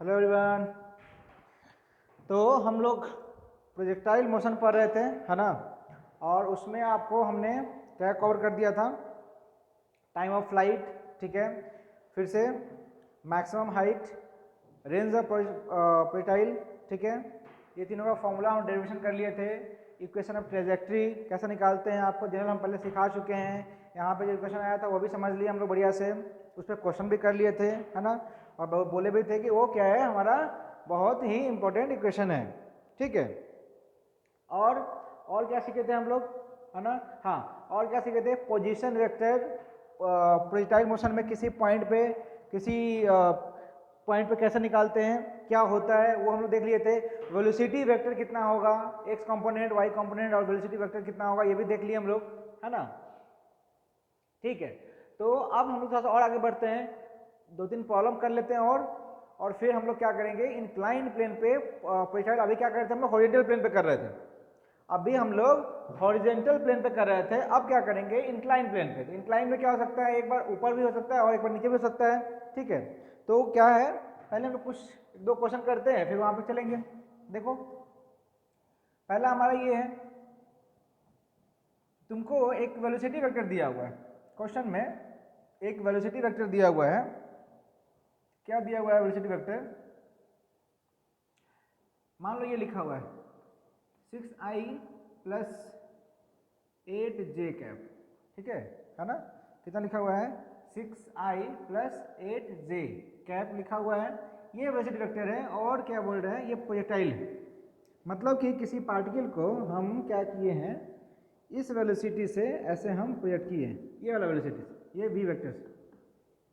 Hello everyone. तो हम लोग प्रोजेक्टाइल मोशन पढ़ रहे थे, है ना। और उसमें आपको हमने क्या कवर कर दिया था, टाइम ऑफ फ्लाइट, ठीक है। फिर से maximum height, range of projectile, ठीक है। ये तीनों का फॉर्मूला हम डेरिवेशन कर लिए थे। इक्वेशन ऑफ ट्रेजेक्ट्री कैसे निकालते हैं आपको जनरल हम पहले सिखा चुके हैं। यहाँ पे जो इक्वेशन आया था वो भी समझ लिए हम लोग बढ़िया से, उस पर क्वेश्चन भी कर लिए थे, है ना। और बोले भी थे कि वो क्या है, हमारा बहुत ही इंपॉर्टेंट इक्वेशन है, ठीक है। और क्या सीखे थे हम लोग, है ना। हाँ, और क्या सीखे थे, पोजीशन वेक्टर प्रोजेक्टाइल मोशन में किसी पॉइंट पे कैसे निकालते हैं, क्या होता है वो हम लोग देख लिए थे। वेलोसिटी वेक्टर कितना होगा, एक्स कंपोनेंट, वाई कंपोनेंट, और वेलोसिटी वेक्टर कितना होगा ये भी देख लिए हम लोग, है ना। ठीक है, तो अब हम लोग थोड़ा सा और आगे बढ़ते हैं, दो तीन प्रॉब्लम कर लेते हैं और फिर हम लोग क्या करेंगे, इंक्लाइन प्लेन पे प्रोजेक्टाइल। अभी क्या कर रहे थे हम लोग, हॉरिजॉन्टल प्लेन पे कर रहे थे। अभी हम लोग हॉरिजॉन्टल प्लेन पे कर रहे थे, अब क्या करेंगे, इंक्लाइन प्लेन पे। तो इंक्लाइन में क्या हो सकता है, एक बार ऊपर भी हो सकता है और एक बार नीचे भी हो सकता है, ठीक है। तो क्या है, पहले हम लोग कुछ दो क्वेश्चन करते हैं, फिर वहां पे चलेंगे। देखो पहला हमारा ये है, तुमको एक वेलोसिटी वेक्टर दिया हुआ है क्वेश्चन में, एक वेलोसिटी वेक्टर दिया हुआ है। क्या दिया हुआ है वेलोसिटी वेक्टर, मान लो ये लिखा हुआ है 6i प्लस 8j कैप, ठीक है ना। कितना लिखा हुआ है, 6i प्लस 8j कैप लिखा हुआ है। ये वेलोसिटी वेक्टर है और क्या बोल रहे हैं, ये प्रोजेक्टाइल है। मतलब कि किसी पार्टिकल को हम क्या किए हैं, इस वेलोसिटी से ऐसे हम प्रोजेक्ट किए हैं, ये वाला वेलोसिटी से, ये v वेक्टर से,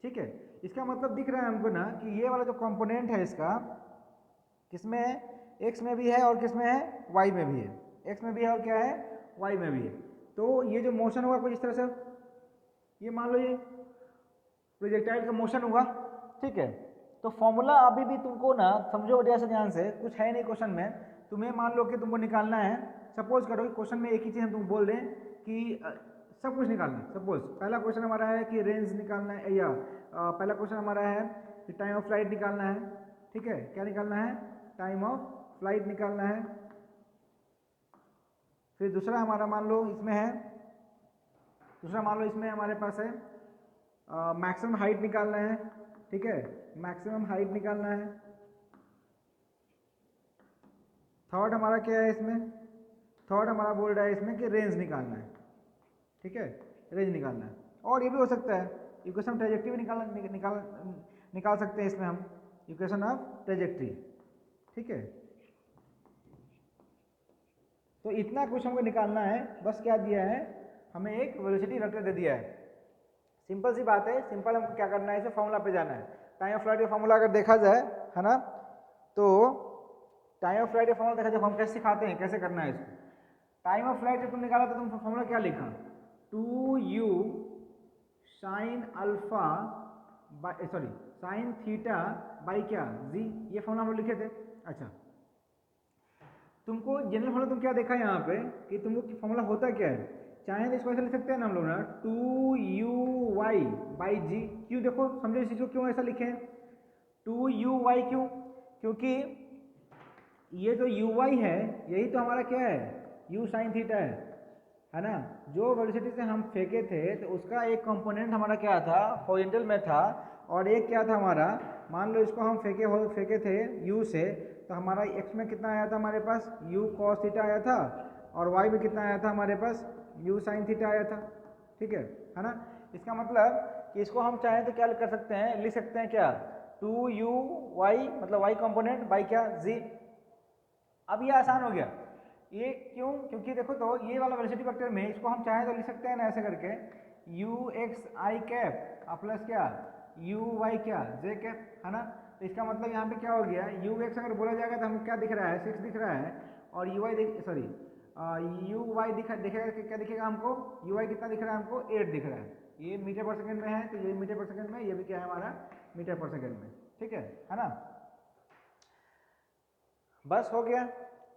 ठीक है। इसका मतलब दिख रहा है हमको ना कि ये वाला जो कंपोनेंट है इसका, किसमें है, x में भी है और किसमें है, y में भी है। x में भी है और क्या है, y में भी है। तो ये जो मोशन हुआ कुछ इस तरह से, ये मान लो ये प्रोजेक्टाइल का मोशन हुआ, ठीक है। तो फॉर्मूला अभी भी तुमको ना समझो बढ़िया से ध्यान से, कुछ है नहीं क्वेश्चन में। तुम्हें मान लो कि तुमको निकालना है, सपोज करो कि क्वेश्चन में एक ही चीज़ हम तुम बोल रहे हैं कि सब कुछ निकालना है। सपोज पहला क्वेश्चन हमारा है कि रेंज निकालना है, या पहला क्वेश्चन हमारा है कि टाइम ऑफ फ्लाइट निकालना है, ठीक है। क्या निकालना है, टाइम ऑफ फ्लाइट निकालना है। फिर दूसरा हमारा मान लो इसमें है, दूसरा मान लो इसमें हमारे पास है मैक्सिमम हाइट निकालना है, ठीक है, मैक्सिमम हाइट निकालना है। थर्ड हमारा क्या है इसमें, थर्ड हमारा बोल रहा है इसमें कि रेंज निकालना है, ठीक है, रेंज निकालना है। और ये भी हो सकता है इक्वेशन ट्रेजेक्ट्री भी निकाल सकते हैं इसमें हम, इक्वेशन ऑफ ट्रेजेक्ट्री, ठीक है। तो इतना कुछ हमको निकालना है, बस क्या दिया है हमें, एक वेलोसिटी वेक्टर दे दिया है। सिंपल सी बात है, सिंपल हमको क्या करना है, इसे फॉर्मूला पे जाना है। टाइम ऑफ फ्लाइट का फॉर्मूला अगर देखा जाए, है ना, तो टाइम ऑफ फ्लाइट का फॉर्मूला देखा जाए, हम कैसे सिखाते हैं कैसे करना है इसको। टाइम ऑफ फ्लाइट जब तुम निकाला तो तुम फॉर्मूला क्या लिखा, 2u sine alpha by, sorry, sign theta by क्या, जी, ये फॉर्मूला हम लोग लिखे थे। अच्छा, तुमको जनरल फॉर्मूला तुम क्या देखा यहाँ पे कि तुमको फॉर्मूला होता क्या है, चाहे तो इसको ऐसा लिख सकते हैं ना हम लोग ना, 2u बाई जी। क्यों, देखो समझो इस चीज को क्यों ऐसा लिखे, 2u क्यों, क्योंकि ये जो u है यही तो हमारा क्या है, u साइन थीटा है ना। जो वेलोसिटी से हम फेंके थे तो उसका एक कंपोनेंट हमारा क्या था, हॉरिजॉन्टल में था, और एक क्या था हमारा, मान लो इसको हम फेंके थे u से, तो हमारा x में कितना आया था हमारे पास, u cos थीटा आया था, और y में कितना आया था हमारे पास, u sin थीटा आया था, ठीक है ना। इसका मतलब कि इसको हम चाहें तो क्या कर सकते हैं, लिख सकते हैं क्या, 2u मतलब y कंपोनेंट बाई क्या, z। अब ये आसान हो गया, ये क्यों, क्योंकि देखो तो ये वाला वेलोसिटी वेक्टर में इसको हम चाहें तो लिख सकते हैं ना ऐसे करके, ux कैप प्लस क्या, uy क्या, j कैप, है ना। तो इसका मतलब यहाँ पे क्या हो गया, ux अगर बोला जाएगा तो हमें क्या दिख रहा है, 6 दिख रहा है, और uy सॉरी uy दिखेगा क्या दिखेगा हमको, uy कितना दिख रहा है हमको, 8 दिख रहा है। ये मीटर पर सेकंड में है तो ये मीटर पर सेकंड में, ये भी क्या है हमारा मीटर पर सेकंड में, ठीक है ना। बस हो गया।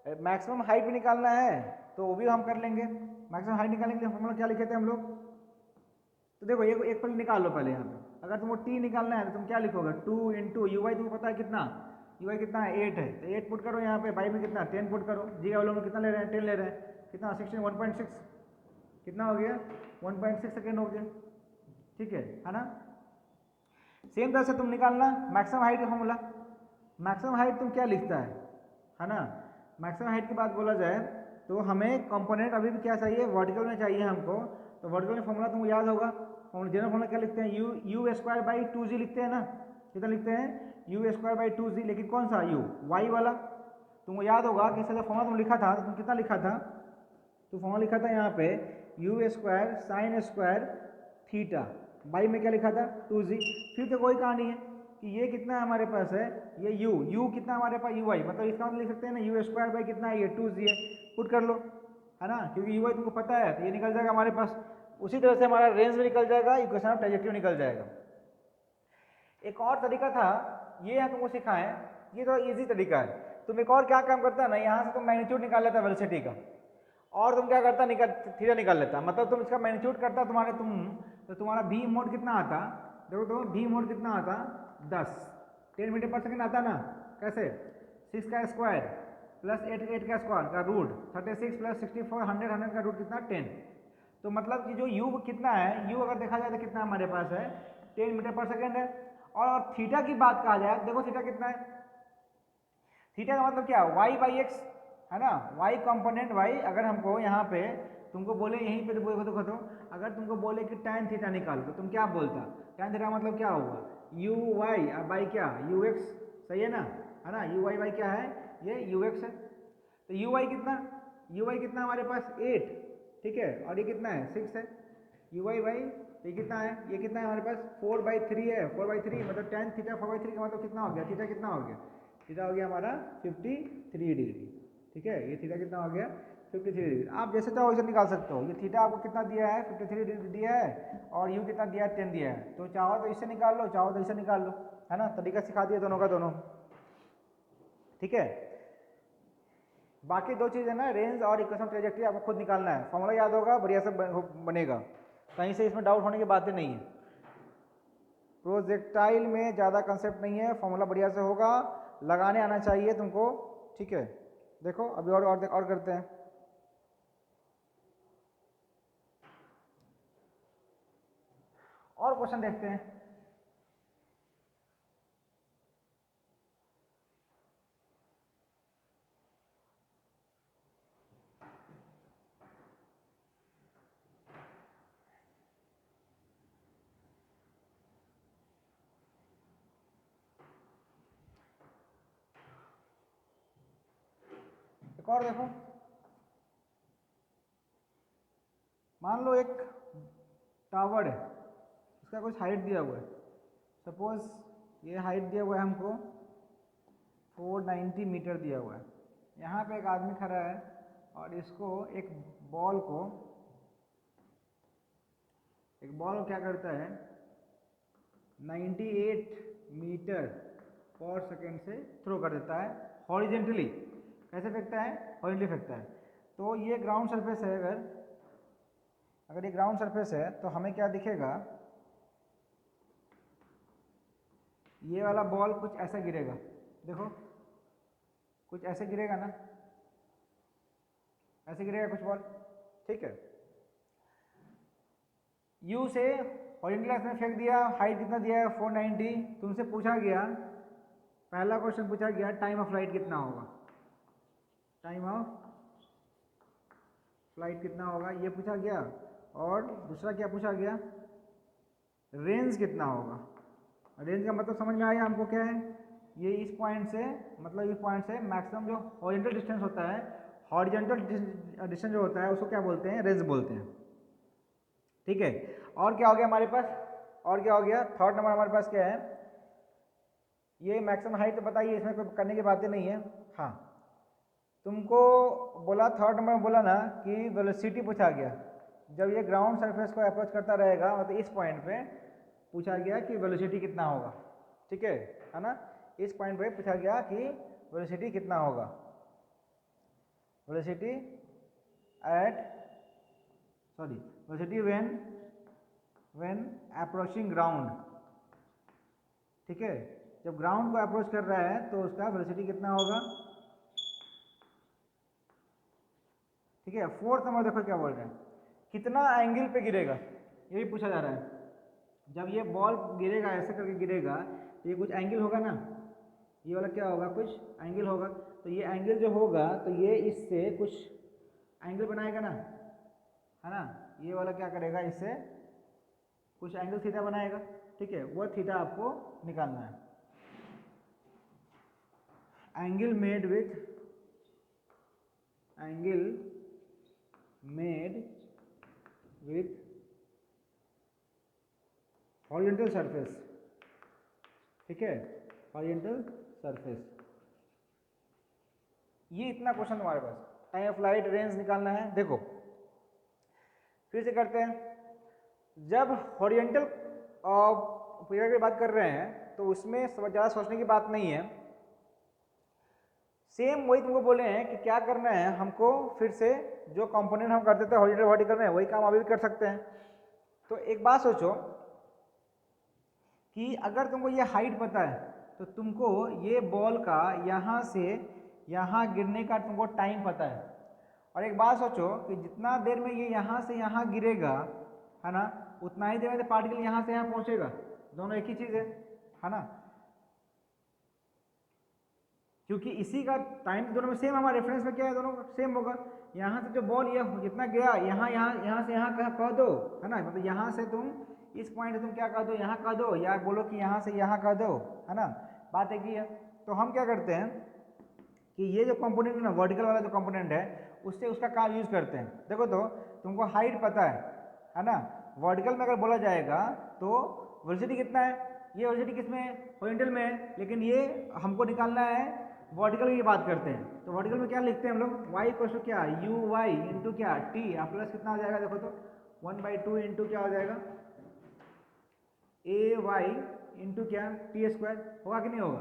मैक्सिमम हाइट भी निकालना है तो वो भी हम कर लेंगे। मैक्सिमम हाइट निकालने के लिए फॉर्मूला क्या लिखे थे हम लोग, तो देखो ये एक पल निकाल लो पहले यहाँ पे। अगर तुमको टी निकालना है तो तुम क्या लिखोगे, 2 इंटू यू वाई, तुमको पता है कितना, यू वाई कितना है 8 है, तो 8 पुट करो यहाँ पे, बाई में कितना 10 पुट करो, जी का वैल्यू में कितना ले रहे हैं 10 ले रहे हैं, कितना 16 1.6 कितना हो गया 1.6 सेकेंड हो गया, ठीक है ना। सेम तरह से तुम निकालना मैक्सिमम हाइट का फॉर्मूला। मैक्सिमम हाइट तुम क्या लिखता है ना। मैक्सिमम हाइट की बात बोला जाए तो हमें कंपोनेंट अभी भी क्या चाहिए, वर्टिकल में चाहिए हमको, तो वर्टिकल में फॉर्मूला तुमको याद होगा, जनरल फॉर्मूला क्या लिखते हैं, यू स्क्वायर बाई 2g लिखते हैं ना, कितना लिखते हैं यू स्क्वायर बाई 2g, लेकिन कौन सा यू वाई वाला, तुमको याद होगा कि इसका फॉर्मूला तुम लिखा था तो तुम कितना लिखा था, तो फॉर्मूला लिखा था यहाँ पे you square sine square theta, by में क्या लिखा था 2g। फिर तो कोई कहानी है कि ये कितना हमारे पास है, ये यू कितना हमारे पास यू आई, मतलब इसका मतलब लिख सकते हैं ना यू स्क्वायर बाई कितना है ये 2g है, पुट कर लो है ना, क्योंकि यू आई तुमको पता है तो ये निकल जाएगा हमारे पास। उसी तरह से हमारा रेंज भी निकल जाएगा, इक्वेशन ऑफ ट्रैजेक्टरी निकल जाएगा। एक और तरीका था, ये यहाँ तुमको सिखाएं, ये थोड़ा इजी तरीका है। तुम एक और क्या काम करता है ना, यहाँ से तुम मैग्नीट्यूड निकाल लेता है वेलोसिटी का, और तुम क्या करता थीटा निकाल लेता, मतलब तुम इसका मैग्नीट्यूड करता तुम्हारे तो तुम्हारा भी मोड कितना आता, देखो तो भी मोड कितना आता 10 मीटर पर सेकेंड आता ना, कैसे 6 का स्क्वायर प्लस 8 का स्क्वायर का रूट 36 प्लस 64 100 का रूट कितना 10, तो मतलब कि जो यू कितना है, यू अगर देखा जाए तो कितना हमारे पास है 10 मीटर पर सेकेंड है। और थीटा की बात कहा जाए, देखो थीटा कितना है, थीटा का मतलब क्या वाई बाई एक्स है ना, वाई कंपोनेंट वाई। अगर हमको यहाँ पे तुमको बोले यहीं पे तो अगर तुमको बोले कि tan थीटा निकाल तो तुम क्या बोलता, tan थीटा मतलब क्या होगा यू वाई बाई क्या यू एक्स, सही है ना यू वाई बाई क्या है ये यू एक्स है। तो यू वाई कितना हमारे पास 8, ठीक है, और ये कितना है 6 है, यू वाई बाई ये कितना है, ये कितना है हमारे पास 4/3 है, 4/3 मतलब tan थीटा 4/3 का मतलब कितना हो गया, थीटा कितना हो गया, थीटा हो गया हमारा 53 डिग्री, ठीक है, ये थीटा कितना हो गया 53 डिग्री। आप जैसे चाहो वैसे निकाल सकते हो, ये थीटा आपको कितना दिया है 53 डिग्री दिया है, और यू कितना दिया है 10 दिया है, तो चाहो तो इससे निकाल लो, चाहो तो इससे निकाल लो, है ना, तरीका सिखा दिया दोनों का दोनों, ठीक है। बाकी दो चीज़ है ना, रेंज और इक्वेशन ऑफ ट्रैजेक्टरी आपको खुद निकालना है, फॉर्मूला याद होगा बढ़िया से बनेगा, कहीं से इसमें डाउट होने की बातें नहीं है। प्रोजेक्टाइल में ज़्यादा कंसेप्ट नहीं है, फॉर्मूला बढ़िया से होगा, लगाने आना चाहिए तुमको, ठीक है। देखो अभी और करते हैं। और क्वेश्चन देखते हैं। एक और देखो, मान लो एक टावर है, उसका कुछ हाइट दिया हुआ है, सपोज ये हाइट दिया हुआ है हमको 490 मीटर दिया हुआ है। यहाँ पे एक आदमी खड़ा है और इसको एक बॉल को क्या करता है 98 मीटर पर सेकेंड से थ्रो कर देता है हॉरिजेंटली। कैसे फेंकता है, हॉरिजेंटली फेंकता है। तो ये ग्राउंड सरफेस है, अगर ये ग्राउंड सरफेस है तो हमें क्या दिखेगा, ये वाला बॉल कुछ ऐसा गिरेगा, देखो कुछ ऐसे गिरेगा ना, ऐसे गिरेगा कुछ बॉल, ठीक है। यू से हॉरिजॉन्टल में फेंक दिया, हाइट कितना दिया है 490। तुमसे पूछा गया, पहला क्वेश्चन पूछा गया टाइम ऑफ फ्लाइट कितना होगा, टाइम ऑफ फ्लाइट कितना होगा ये पूछा गया, और दूसरा क्या पूछा गया, रेंज कितना होगा। रेंज का मतलब समझ में आया हमको क्या है, ये इस पॉइंट से मतलब इस पॉइंट से मैक्सिमम जो हॉरिजॉन्टल डिस्टेंस होता है, हॉरिजॉन्टल डिस्टेंस जो होता है उसको क्या बोलते हैं, रेंज बोलते हैं, ठीक है। और क्या हो गया हमारे पास, और क्या हो गया, थर्ड नंबर हमारे पास क्या है, ये मैक्सिमम हाइट तो बताइए, इसमें कोई करने की बातें नहीं है। हाँ तुमको बोला थर्ड नंबर में बोला ना कि वेलोसिटी पूछा गया, जब ये ग्राउंड सरफेस को अप्रोच करता रहेगा मतलब इस पॉइंट पे पूछा गया कि वेलोसिटी कितना होगा, ठीक है ना। इस पॉइंट पे पूछा गया कि वेलोसिटी कितना होगा, velocity velocity when approaching ground, ठीक है। जब ग्राउंड को अप्रोच कर रहा है तो उसका वेलोसिटी कितना होगा, ठीक है। फोर्थ नंबर देखो क्या बोल रहे हैं, कितना एंगल पे गिरेगा, ये भी पूछा जा रहा है। जब ये बॉल गिरेगा ऐसे करके गिरेगा तो ये कुछ एंगल होगा ना, ये वाला क्या होगा, कुछ एंगल होगा। तो ये एंगल जो होगा तो ये इससे कुछ एंगल बनाएगा ना, है ना। ये वाला क्या करेगा, इससे कुछ एंगल थीटा बनाएगा, ठीक है। वो थीटा आपको निकालना है। Angle made with horizontal surface, ठीक है, हॉरिजॉन्टल सरफेस। ये इतना क्वेश्चन तुम्हारे पास, टाइम ऑफ लाइट, रेंज निकालना है। देखो फिर से करते हैं। जब हॉरिजॉन्टल पीरियड की बात कर रहे हैं तो उसमें ज़्यादा सोचने की बात नहीं है। सेम वही तुमको बोले हैं कि क्या करना है हमको, फिर से जो कंपोनेंट हम करते थे हॉरिजॉन्टल वर्टिकल में वही काम अभी भी कर सकते हैं। तो एक बात सोचो कि अगर तुमको ये हाइट पता है तो तुमको ये बॉल का यहाँ से यहाँ गिरने का तुमको टाइम पता है। और एक बात सोचो कि जितना देर में ये यहाँ से यहाँ गिरेगा, है ना, उतना ही देर में पार्टिकल यहाँ से यहाँ पहुँचेगा। दोनों एक ही चीज़ है ना, क्योंकि इसी का टाइम दोनों में सेम, हमारे रेफरेंस में क्या है, दोनों सेम होगा। यहाँ से जो बॉल ये जितना गया यहाँ से यहाँ कह दो, है ना, मतलब यहाँ से तुम इस पॉइंट से तुम क्या कह दो, यहाँ कह दो, या बोलो कि यहाँ से यहाँ कह दो, है ना, बात एक ही है। तो हम क्या करते हैं कि ये जो कंपोनेंट है ना, वर्टिकल वाला जो कंपोनेंट है, उससे उसका काम यूज़ करते हैं। देखो तो तुमको हाइट पता है ना, वर्टिकल में अगर बोला जाएगा तो वेलोसिटी कितना है, ये वेलोसिटी किस में है, हॉरिजॉन्टल में है, लेकिन ये हमको निकालना है वर्टिकल की बात करते हैं। तो वर्टिकल में क्या लिखते हैं हम लोग, y इक्वल टू क्या, यू वाई इंटू क्या टी, प्लस कितना हो जाएगा, देखो तो 1/2 इंटू क्या हो जाएगा, ए वाई इंटू क्या टी स्क्वायर, होगा कि नहीं होगा।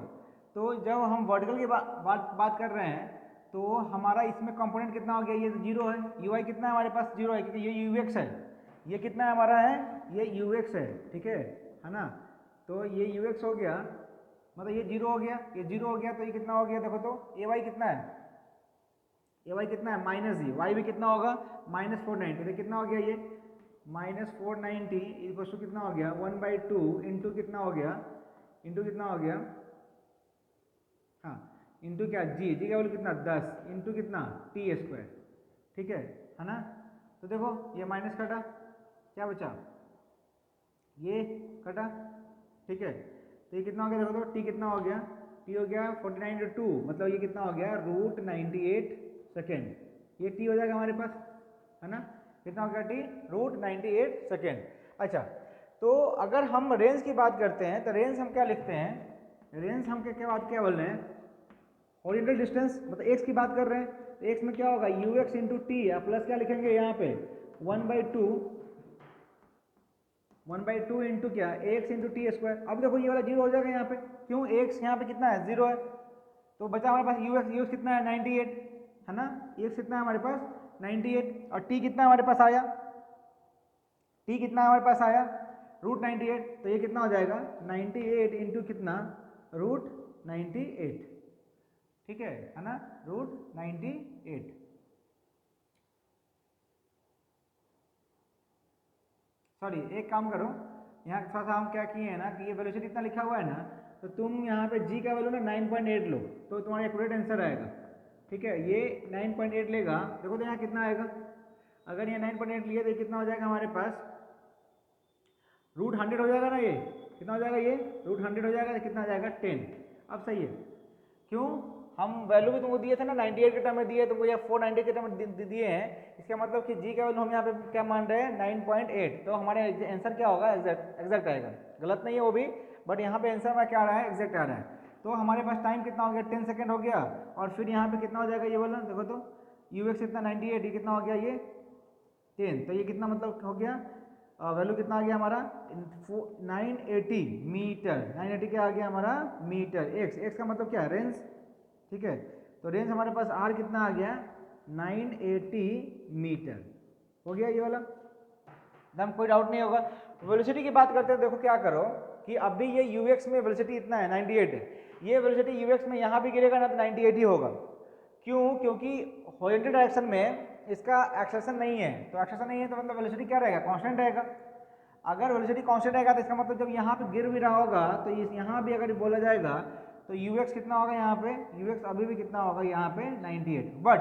तो जब हम वर्टिकल की बात कर रहे हैं तो हमारा इसमें कंपोनेंट कितना हो गया, ये जीरो है, यू वाई कितना है हमारे पास, जीरो है, क्योंकि ये यू एक्स है, ये कितना है हमारा है, ये यू एक्स है, ठीक है ना। तो ये यू एक्स हो गया, मतलब ये जीरो हो गया, ये जीरो हो गया, तो ये कितना हो गया, देखो तो ए वाई कितना है, ए वाई कितना है माइनस जी, वाई भी कितना होगा -490, तो कितना हो गया ये -490 इक्वल टू कितना हो गया 1/2 इंटू कितना हो गया, इंटू कितना हो गया, हाँ इंटू क्या जी का वैल्यू कितना 10 इंटू कितना टी स्क्वायर, ठीक है ना। तो देखो ये माइनस कटा, क्या बचा, ये कटा, ठीक है। तो ये कितना हो गया, देखो तो टी कितना हो गया, टी हो गया 49/2, मतलब ये कितना हो गया √98 सेकेंड, ये टी हो जाएगा हमारे पास, है ना, कितना हो गया टी √98 सेकेंड। अच्छा, तो अगर हम रेंज की बात करते हैं तो रेंज हम क्या लिखते हैं, रेंज हम क्या बोल रहे हैं, हॉरिजॉन्टल डिस्टेंस, मतलब एक्स की बात कर रहे हैं, तो एक्स में क्या होगा you x into T, plus क्या लिखेंगे यहाँ पे 1/2 इंटू क्या एक्स इंटू टी स्क्वायर। अब देखो ये वाला जीरो हो जाएगा यहाँ पे, क्यों, एक्स यहाँ पे कितना है, जीरो है, तो बचा हमारे पास यू एक्स कितना है 98, है ना, एक्स कितना है हमारे पास 98, और टी कितना हमारे पास आया, टी कितना हमारे पास आया √98, तो ये कितना हो जाएगा 98 इंटू कितना √98, ठीक है ना, √98। सॉरी एक काम करो, यहाँ थोड़ा सा हम क्या किए हैं ना कि ये वेलोसिटी इतना लिखा हुआ है ना, तो तुम यहाँ पे g का वैल्यू ना 9.8 लो तो तुम्हारा एक्यूरेट आंसर आएगा, ठीक है। ये 9.8 लेगा, देखो तो यहाँ कितना आएगा, अगर ये 9.8 लिए तो ये कितना हो जाएगा हमारे पास √100 हो जाएगा ना, ये कितना हो जाएगा, ये √100 हो जाएगा, तो कितना आ जाएगा 10। अब सही है, क्यों, हम वैल्यू भी तुमको दिए थे ना 98 के टर्म में दिए, तुमको ये 490 के टर्म में दिए हैं, इसका मतलब कि जी का वैल्यू हम यहाँ पे क्या मान रहे हैं 9.8, तो हमारे आंसर क्या होगा एग्जैक्ट आएगा, गलत नहीं है वो भी, बट यहाँ पे आंसर में क्या आ रहा है, एग्जैक्ट आ रहा है। तो हमारे पास टाइम कितना हो गया 10 सेकेंड हो गया, और फिर यहाँ पे कितना हो जाएगा ये वाला, देखो तो यू एक्स इतना 98, ये कितना हो गया ये 10, तो ये कितना मतलब हो गया, वैल्यू कितना आ गया हमारा 980 मीटर, 980 क्या आ गया हमारा मीटर, एक्स का मतलब क्या है रेंज, ठीक है। तो रेंज हमारे पास आर कितना आ गया 980 मीटर, हो गया ये वाला, एकदम कोई डाउट नहीं होगा। वेलोसिटी की बात करते हैं, देखो क्या करो, कि अभी ये यूएक्स में वेलोसिटी इतना है 98 है, ये वेलोसिटी यूएक्स में यहाँ भी गिरेगा ना तो 98 ही होगा। क्यों? क्योंकि हॉरिजॉन्टल डायरेक्शन में इसका एक्सेलेरेशन नहीं है, तो एक्सेलेरेशन नहीं है तो मतलब वेलोसिटी क्या रहेगा, कांस्टेंट रहेगा। अगर वेलोसिटी कांस्टेंट रहेगा तो इसका मतलब जब यहाँ पे गिर भी रहा होगा तो इस यहाँ भी अगर बोला जाएगा तो यूएक्स कितना होगा यहाँ पे, यूएक्स अभी भी कितना होगा यहाँ पे 98, बट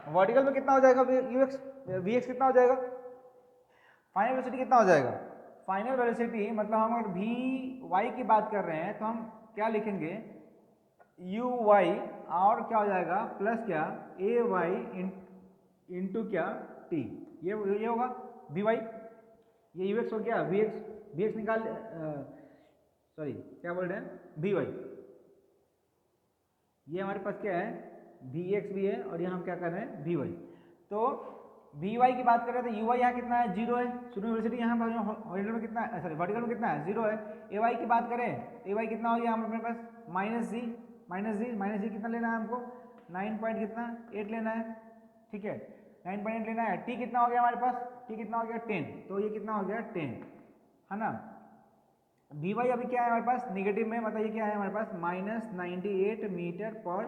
वर्टिकल में कितना हो जाएगा यूएक्स, वीएक्स कितना हो जाएगा, फाइनल वेलोसिटी कितना हो जाएगा। फाइनल वेलोसिटी मतलब हम अगर वी वाई की बात कर रहे हैं तो हम क्या लिखेंगे, यू वाई और क्या हो जाएगा प्लस क्या ए वाई इंटू क्या टी, ये होगा वी वाई, ये यू एक्स हो गया वी एक्स निकाल, सॉरी क्या बोल रहे हैं वी वाई, ये हमारे पास क्या है वी एक्स भी है और यहाँ हम क्या कर रहे हैं वी वाई। तो वी वाई की बात कर रहे थे, यू वाई यहाँ कितना है 0 है, शुरू वेलोसिटी यहाँ हॉरिजॉन्टल में कितना है, सॉरी वर्टिकल में कितना है 0 है। ए वाई की बात करें, ए वाई कितना हो गया हमारे पास माइनस जी कितना लेना है हमको 9 पॉइंट कितना 8 लेना है, ठीक है 9.8 लेना है। टी कितना हो गया हमारे पास, टी कितना हो गया 10, तो ये कितना हो गया 10 है ना। वी वाई अभी क्या है हमारे पास निगेटिव में, मतलब ये क्या है हमारे पास -98 मीटर पर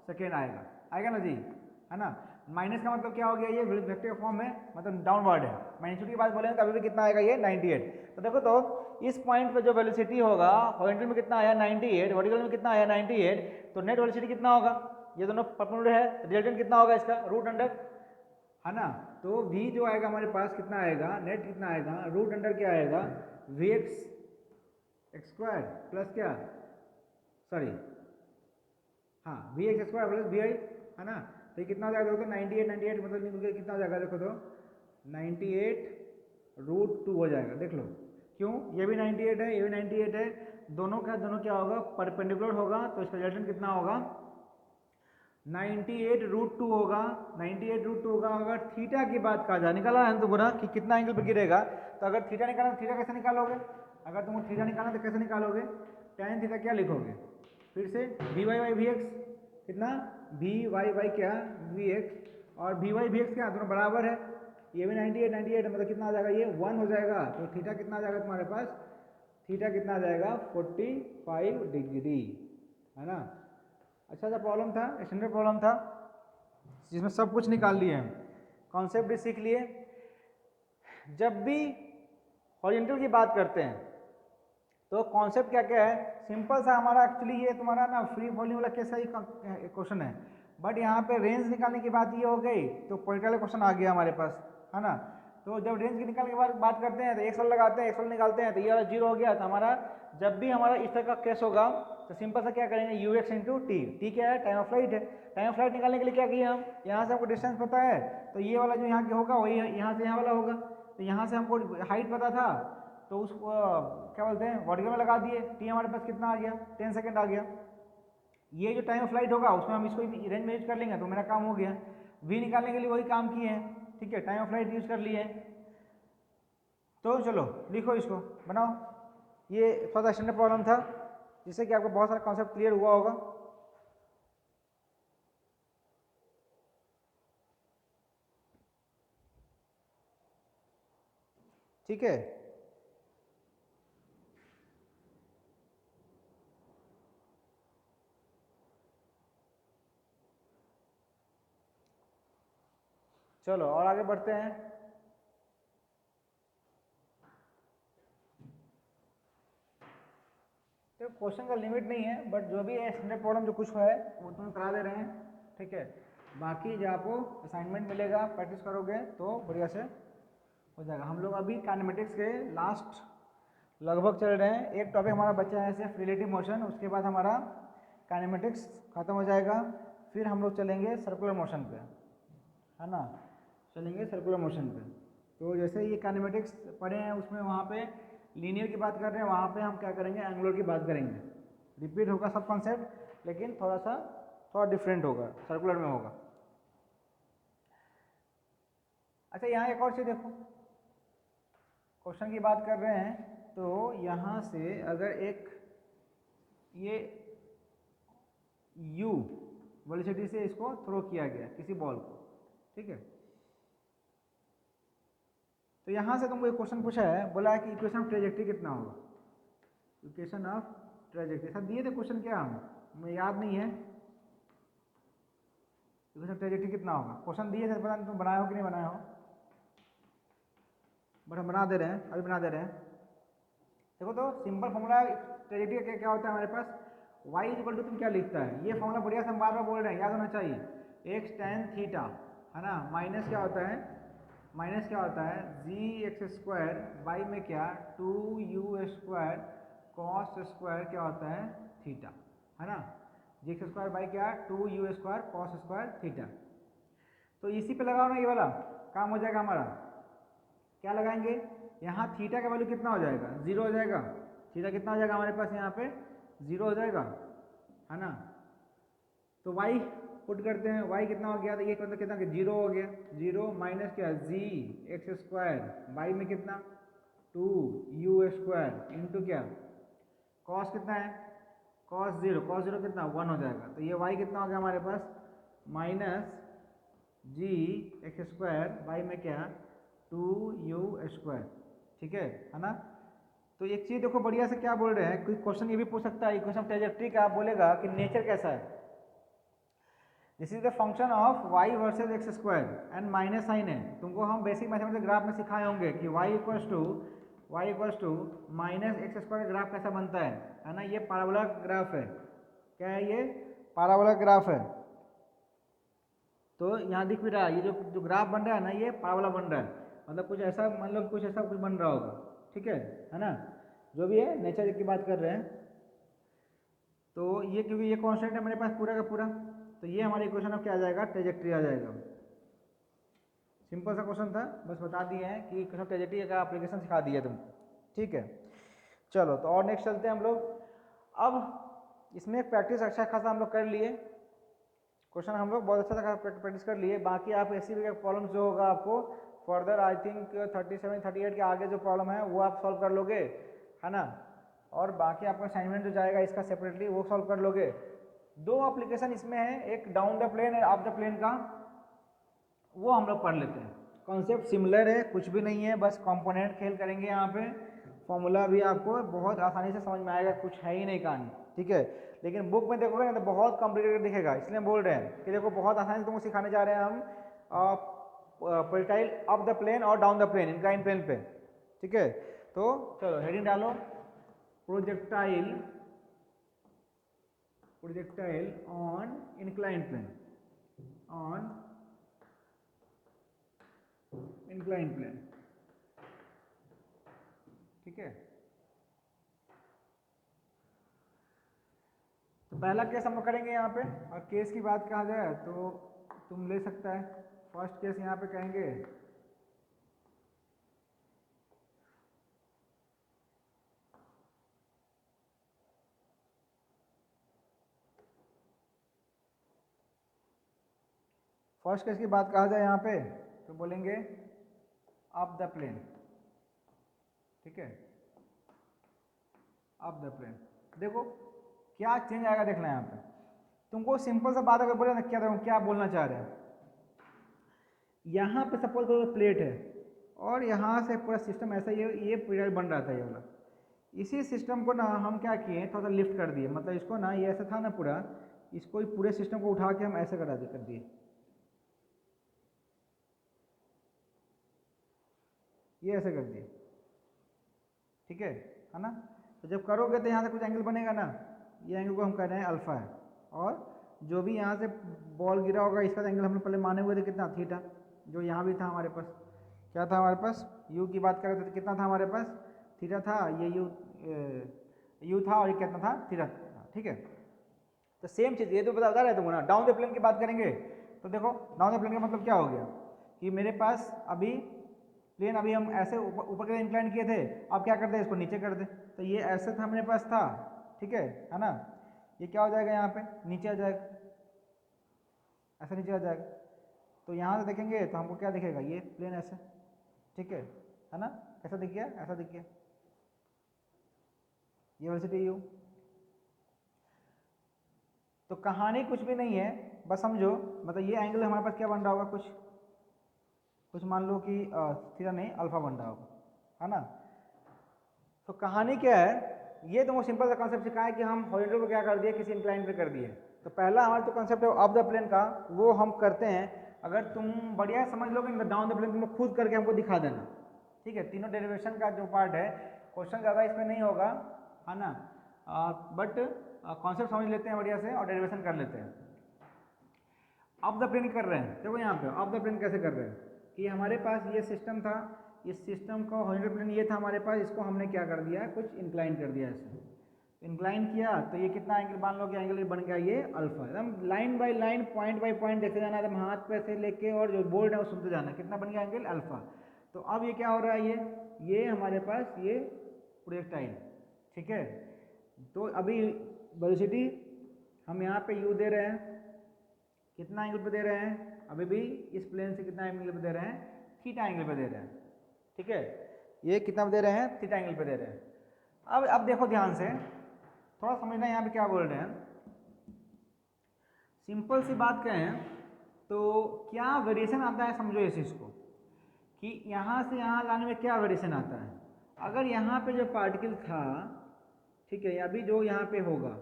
सेकेंड आएगा ना जी, है ना। माइनस का मतलब क्या हो गया, ये वेक्टर फॉर्म में मतलब डाउनवर्ड है। मैग्नीट्यूड की बात बोलेंगे तो अभी भी कितना आएगा ये 98। तो देखो तो इस पॉइंट पे जो वेलोसिटी होगा हॉरिजॉन्टल में कितना आया 98, वर्टिकल में कितना आया 98, तो नेट वेलोसिटी कितना होगा, ये दोनों परपेंडिकुलर है, रिजल्टेंट कितना होगा इसका रूट अंडर, है ना। तो v जो आएगा हमारे पास कितना आएगा, नेट कितना आएगा रूट अंडर क्या आएगा वी एक्स स्क्वायर प्लस क्या, सॉरी हाँ v x square plus v i, है ना। तो ये कितना हो जाएगा देखो तो 98 मतलब निकल कितना हो जाएगा देखो तो 98√2 हो जाएगा, देख लो क्यों, ये भी 98 है ये भी 98 है, दोनों का दोनों क्या होगा परपेंडिकुलर होगा, तो इसका रिजल्टेंट कितना होगा 98√2 होगा। 98√2 होगा। अगर थीटा की बात कहा जाए, निकाला है तो बोला कि कितना एंगल पे गिरेगा, तो अगर थीटा निकालना थीटा कैसे निकालोगे, अगर तुमको थीटा निकालना तो कैसे निकालोगे, tan थीटा क्या लिखोगे फिर से V Y by V X, कितना वी वाई बाई क्या वी एक्स, और वी वाई वी एक्स क्या दोनों बराबर है, ये भी 98 मतलब कितना आ जाएगा ये 1 हो जाएगा। तो थीटा कितना आ जाएगा तुम्हारे पास, थीटा कितना आ जाएगा 45 डिग्री, है ना। अच्छा सा प्रॉब्लम था, स्टैंडर्ड प्रॉब्लम था जिसमें सब कुछ निकाल लिए हम, कॉन्सेप्ट भी सीख लिए। जब भी हॉरिजॉन्टल की बात करते हैं तो कॉन्सेप्ट क्या क्या है, सिंपल सा हमारा एक्चुअली ये तुम्हारा ना फ्री फॉलिंग वाला कैसा ही क्वेश्चन है, बट यहाँ पे रेंज निकालने की बात ये हो गई तो पॉइंट क्वेश्चन आ गया हमारे पास, है ना। तो जब रेंज की निकालने के बाद बात करते हैं तो एक्स वाला लगाते हैं, एक्स वाला निकालते हैं तो ये वाला 0 हो गया। तो हमारा जब भी हमारा इस तरह का केस होगा तो सिंपल सा क्या करेंगे you x into T, T क्या है टाइम ऑफ फ्लाइट है, टाइम ऑफ फ्लाइट निकालने के लिए क्या किया हम, यहाँ से हमको डिस्टेंस पता है तो ये वाला जो यहाँ के होगा वही यहाँ से यहाँ वाला होगा, तो यहाँ से हमको हाइट पता था तो उसको क्या बोलते हैं वर्टिकल में लगा दिए, टी हमारे पास कितना आ गया 10 सेकेंड आ गया। ये जो टाइम ऑफ फ्लाइट होगा उसमें हम इसको रेंज में यूज कर लेंगे तो मेरा काम हो गया। वी निकालने के लिए वही काम किए हैं, ठीक है टाइम ऑफ फ्लाइट यूज कर लिए। तो चलो लिखो इसको बनाओ, ये थोड़ा सा स्टैंडर्ड प्रॉब्लम था जिससे कि आपको बहुत सारा कॉन्सेप्ट क्लियर हुआ होगा। ठीक है चलो और आगे बढ़ते हैं। तो क्वेश्चन का लिमिट नहीं है, बट जो भी है स्टैंडर्ड प्रॉब्लम जो कुछ है वो तुम्हें करा दे रहे हैं, ठीक है। बाकी जो आपको असाइनमेंट मिलेगा प्रैक्टिस करोगे तो बढ़िया से हो जाएगा। हम लोग अभी काइनेमेटिक्स के लास्ट लगभग चल रहे हैं, एक टॉपिक हमारा बच्चा है सिर्फ रिलेटिव मोशन, उसके बाद हमारा काइनेमेटिक्स खत्म हो जाएगा, फिर हम लोग चलेंगे सर्कुलर मोशन पे, है ना, चलेंगे सर्कुलर मोशन पे। तो जैसे ये काइनेमेटिक्स पढ़े हैं उसमें वहाँ पे लीनियर की बात कर रहे हैं, वहाँ पे हम क्या करेंगे एंगुलर की बात करेंगे, रिपीट होगा सब कॉन्सेप्ट लेकिन थोड़ा डिफरेंट होगा, सर्कुलर में होगा। अच्छा यहाँ एक और चीज़ देखो, क्वेश्चन की बात कर रहे हैं तो यहाँ से अगर एक ये u वेलोसिटी से इसको थ्रो किया गया किसी बॉल को, ठीक है। तो यहाँ से तुमको एक क्वेश्चन पूछा है, बोला है कि इक्वेशन ऑफ ट्रेजेक्टरी कितना होगा, इक्वेशन ऑफ ट्रेजेक्ट्री। ऐसा दिए थे क्वेश्चन क्या मुझे याद नहीं है। इक्वेशन ऑफ ट्रेजेक्ट्री कितना होगा, क्वेश्चन दिए थे, पता नहीं तुम बनाए हो कि नहीं बनाए हो, बट हम बना दे रहे हैं, अभी बना दे रहे हैं। देखो तो सिंपल फॉर्मूला ट्रेजेक्ट्री का क्या होता है हमारे पास, y इक्वल टू तुम क्या लिखता है, ये फॉर्मूला बढ़िया से हम बार बार बोल रहे हैं, याद होना चाहिए, x tan थीटा है ना, माइनस क्या होता है, माइनस क्या होता है जी एक्स स्क्वायर बाई में क्या 2u स्क्वायर कॉस स्क्वायर क्या होता है थीटा, है ना, जी एक्स स्क्वायर बाई क्या 2u square cos square theta. तो इसी पे लगाओ ना, ये वाला काम हो जाएगा हमारा। क्या लगाएंगे यहाँ, थीटा का वैल्यू कितना हो जाएगा, जीरो हो जाएगा, थीटा कितना हो जाएगा हमारे पास यहाँ पे जीरो हो जाएगा, है ना। तो y पुट करते हैं, y कितना हो गया, तो ये मतलब कितना जीरो हो गया, जीरो माइनस क्या जी एक्स स्क्वायर बाई में कितना 2u स्क्वायर इंटू क्या कॉस कितना है, कॉस जीरो कितना 1 हो जाएगा। तो ये y कितना हो गया हमारे पास minus g x square by में क्या 2u स्क्वायर, ठीक है ना। तो एक चीज़ देखो बढ़िया से क्या बोल रहे हैं, कोई क्वेश्चन ये भी पूछ सकता है, इक्वेशन ऑफ ट्रेजेक्ट्री का बोलेगा कि नेचर कैसा है, this is the function of y versus X square and minus sine है। तुमको हम बेसिक मैथमेटिक्स ग्राफ में सिखाए होंगे कि y equals to minus X square graph कैसा बनता है ना, ये पैराबोला ग्राफ है, क्या है ये पैराबोला ग्राफ है। तो यहाँ दिख भी रहा है, ये जो ग्राफ बन रहा है ना, ये पैराबोला बन रहा है, मतलब कुछ ऐसा, मतलब कुछ ऐसा कुछ बन रहा होगा, ठीक है ना, जो भी है नेचर की बात कर रहे हैं। तो ये क्योंकि ये कांस्टेंट है मेरे पास पूरा का पूरा, तो ये हमारी इक्वेशन अब क्या आ जाएगा, ट्रेजेक्ट्री आ जाएगा। सिंपल सा क्वेश्चन था, बस बता दिए हैं कि इक्वेशन ट्रेजेक्ट्री का एप्लीकेशन सिखा दिया तुमको, ठीक है। चलो तो और नेक्स्ट चलते हैं हम लोग। अब इसमें प्रैक्टिस अच्छा खासा हम लोग कर लिए, क्वेश्चन हम लोग बहुत अच्छा प्रैक्टिस कर लिए। बाकी आप ऐसी भी प्रॉब्लम जो होगा आपको फर्दर आई थिंक 37 38 के आगे जो प्रॉब्लम है वो आप सॉल्व कर लोगे, है ना। और बाकी आपका असाइनमेंट जो जाएगा इसका सेपरेटली वो सॉल्व कर लोगे। दो एप्लीकेशन इसमें है, एक डाउन द प्लेन और अप द प्लेन का, वो हम लोग पढ़ लेते हैं। कॉन्सेप्ट सिमिलर है, कुछ भी नहीं है, बस कंपोनेंट खेल करेंगे यहाँ पे, फॉर्मूला भी आपको बहुत आसानी से समझ में आएगा, कुछ है ही नहीं कहानी, ठीक है। लेकिन बुक में देखोगे ना तो बहुत कॉम्प्लिकेटेड दिखेगा, इसलिए बोल रहे हैं कि देखो बहुत आसानी से तुमको सिखाने जा रहे हैं हम प्रोजेक्टाइल अप द प्लेन और down the plane, incline plane पे, ठीक है। तो चलो हेडिंग डालो, projectile on incline plane, on incline plane, ठीक है। तो पहला केस हम लोग करेंगे यहाँ पे, और केस की बात कहा जाए तो तुम ले सकता है, फर्स्ट केस यहाँ पे कहेंगे फर्स्ट केस की बात कहा जाए यहाँ पे तो बोलेंगे अप द प्लेन, ठीक है, अप द प्लेन। देखो क्या चेंज आएगा देखना यहाँ पे, तुमको सिंपल सा बात अगर बोले ना क्या क्या बोलना चाह रहे हैं, यहाँ पे सपोज करो प्लेट है और यहाँ से पूरा सिस्टम ऐसा ये पीरियड बन रहा था ये वाला, इसी सिस्टम को ना हम क्या किए थोड़ा सा लिफ्ट कर दिए, मतलब इसको ना ये ऐसा था ना पूरा, इसको पूरे सिस्टम को उठा के हम ऐसे कर दिए, ये ऐसे कर दिए, ठीक है ना। तो जब करोगे तो यहाँ से कुछ एंगल बनेगा ना, ये एंगल को हम कह रहे हैं अल्फा है, और जो भी यहाँ से बॉल गिरा होगा इसका एंगल हमने पहले माने हुए थे कितना थीटा, जो यहाँ भी था हमारे पास, क्या था हमारे पास, यू की बात कर रहे थे तो कितना था हमारे पास थीटा था, ये यू था और ये कितना था थीटा था, ठीक है। तो सेम चीज़ ये तो बता रहे तुमको ना, डाउन द प्लेन की बात करेंगे तो देखो डाउन द प्लेन का मतलब क्या हो गया कि मेरे पास अभी प्लेन अभी हम ऐसे ऊपर के इंक्लाइन किए थे, अब क्या करते हैं इसको नीचे कर दे, तो ये ऐसे था मेरे पास था, ठीक है ना। ये क्या हो जाएगा यहाँ पे नीचे आ जाएगा, ऐसा नीचे आ जाएगा, तो यहाँ से देखेंगे तो हमको क्या दिखेगा, ये प्लेन ऐसे, ठीक है ना, कैसा दिख गया, ऐसा दिख गया, ये वेलोसिटी यू। तो कहानी कुछ भी नहीं है, बस समझो, मतलब ये एंगल हमारे पास क्या बन रहा होगा, कुछ मान लो कि थीटा नहीं अल्फा बन रहा होगा, है ना। तो कहानी क्या है ये तुमको सिंपल सा कॉन्सेप्ट सिखाया है कि हम हॉरिजॉन्टल को क्या कर दिए, किसी इंक्लाइन पे कर दिए। तो पहला हमारा जो कॉन्सेप्ट है ऑफ द प्लेन का वो हम करते हैं। अगर तुम बढ़िया समझ लोगे ना डाउन द प्लेन तुम लोग खुद करके हमको दिखा देना, ठीक है। तीनों डेरिवेशन का जो पार्ट है क्वेश्चन ज़्यादा इसमें नहीं होगा, है ना, बट कॉन्सेप्ट समझ लेते हैं बढ़िया से और डेरिवेशन कर लेते हैं। ऑफ द प्लेन कर रहे हैं, देखो यहाँ पे ऑफ द प्लेन कैसे कर रहे हैं कि हमारे पास ये सिस्टम था, इस सिस्टम का हॉरिजॉन्टल प्लेन ये था हमारे पास, इसको हमने क्या कर दिया, कुछ इंक्लाइन कर दिया ऐसे। इंक्लाइन किया तो ये कितना एंगल मान लो कि एंगल बन गया ये अल्फा। एकदम line by line point by point देखते जाना, एकदम हाथ पे से लेके और जो बोर्ड है वो सुनते जाना, कितना बन गया एंगल अल्फा। तो अब ये क्या हो रहा है, ये हमारे पास ये प्रोजेक्टाइल, ठीक है। तो अभी वेलोसिटी हम यहाँ पे u दे रहे हैं, कितना एंगल पे दे रहे हैं, अभी भी इस प्लेन से कितना एंगल पे दे रहे हैं, थीटा एंगल पे दे रहे हैं, ठीक है। ये कितना दे रहे हैं, थीटा एंगल पे दे रहे हैं। अब देखो ध्यान से, थोड़ा समझना यहाँ पे क्या बोल रहे हैं। सिंपल सी बात कहें तो क्या वेरिएशन आता है, समझो इस चीज़ को कि यहाँ से यहाँ लाने में क्या वेरिएशन आता है। अगर यहाँ पे जो पार्टिकल था, ठीक है, अभी जो यहाँ पे होगा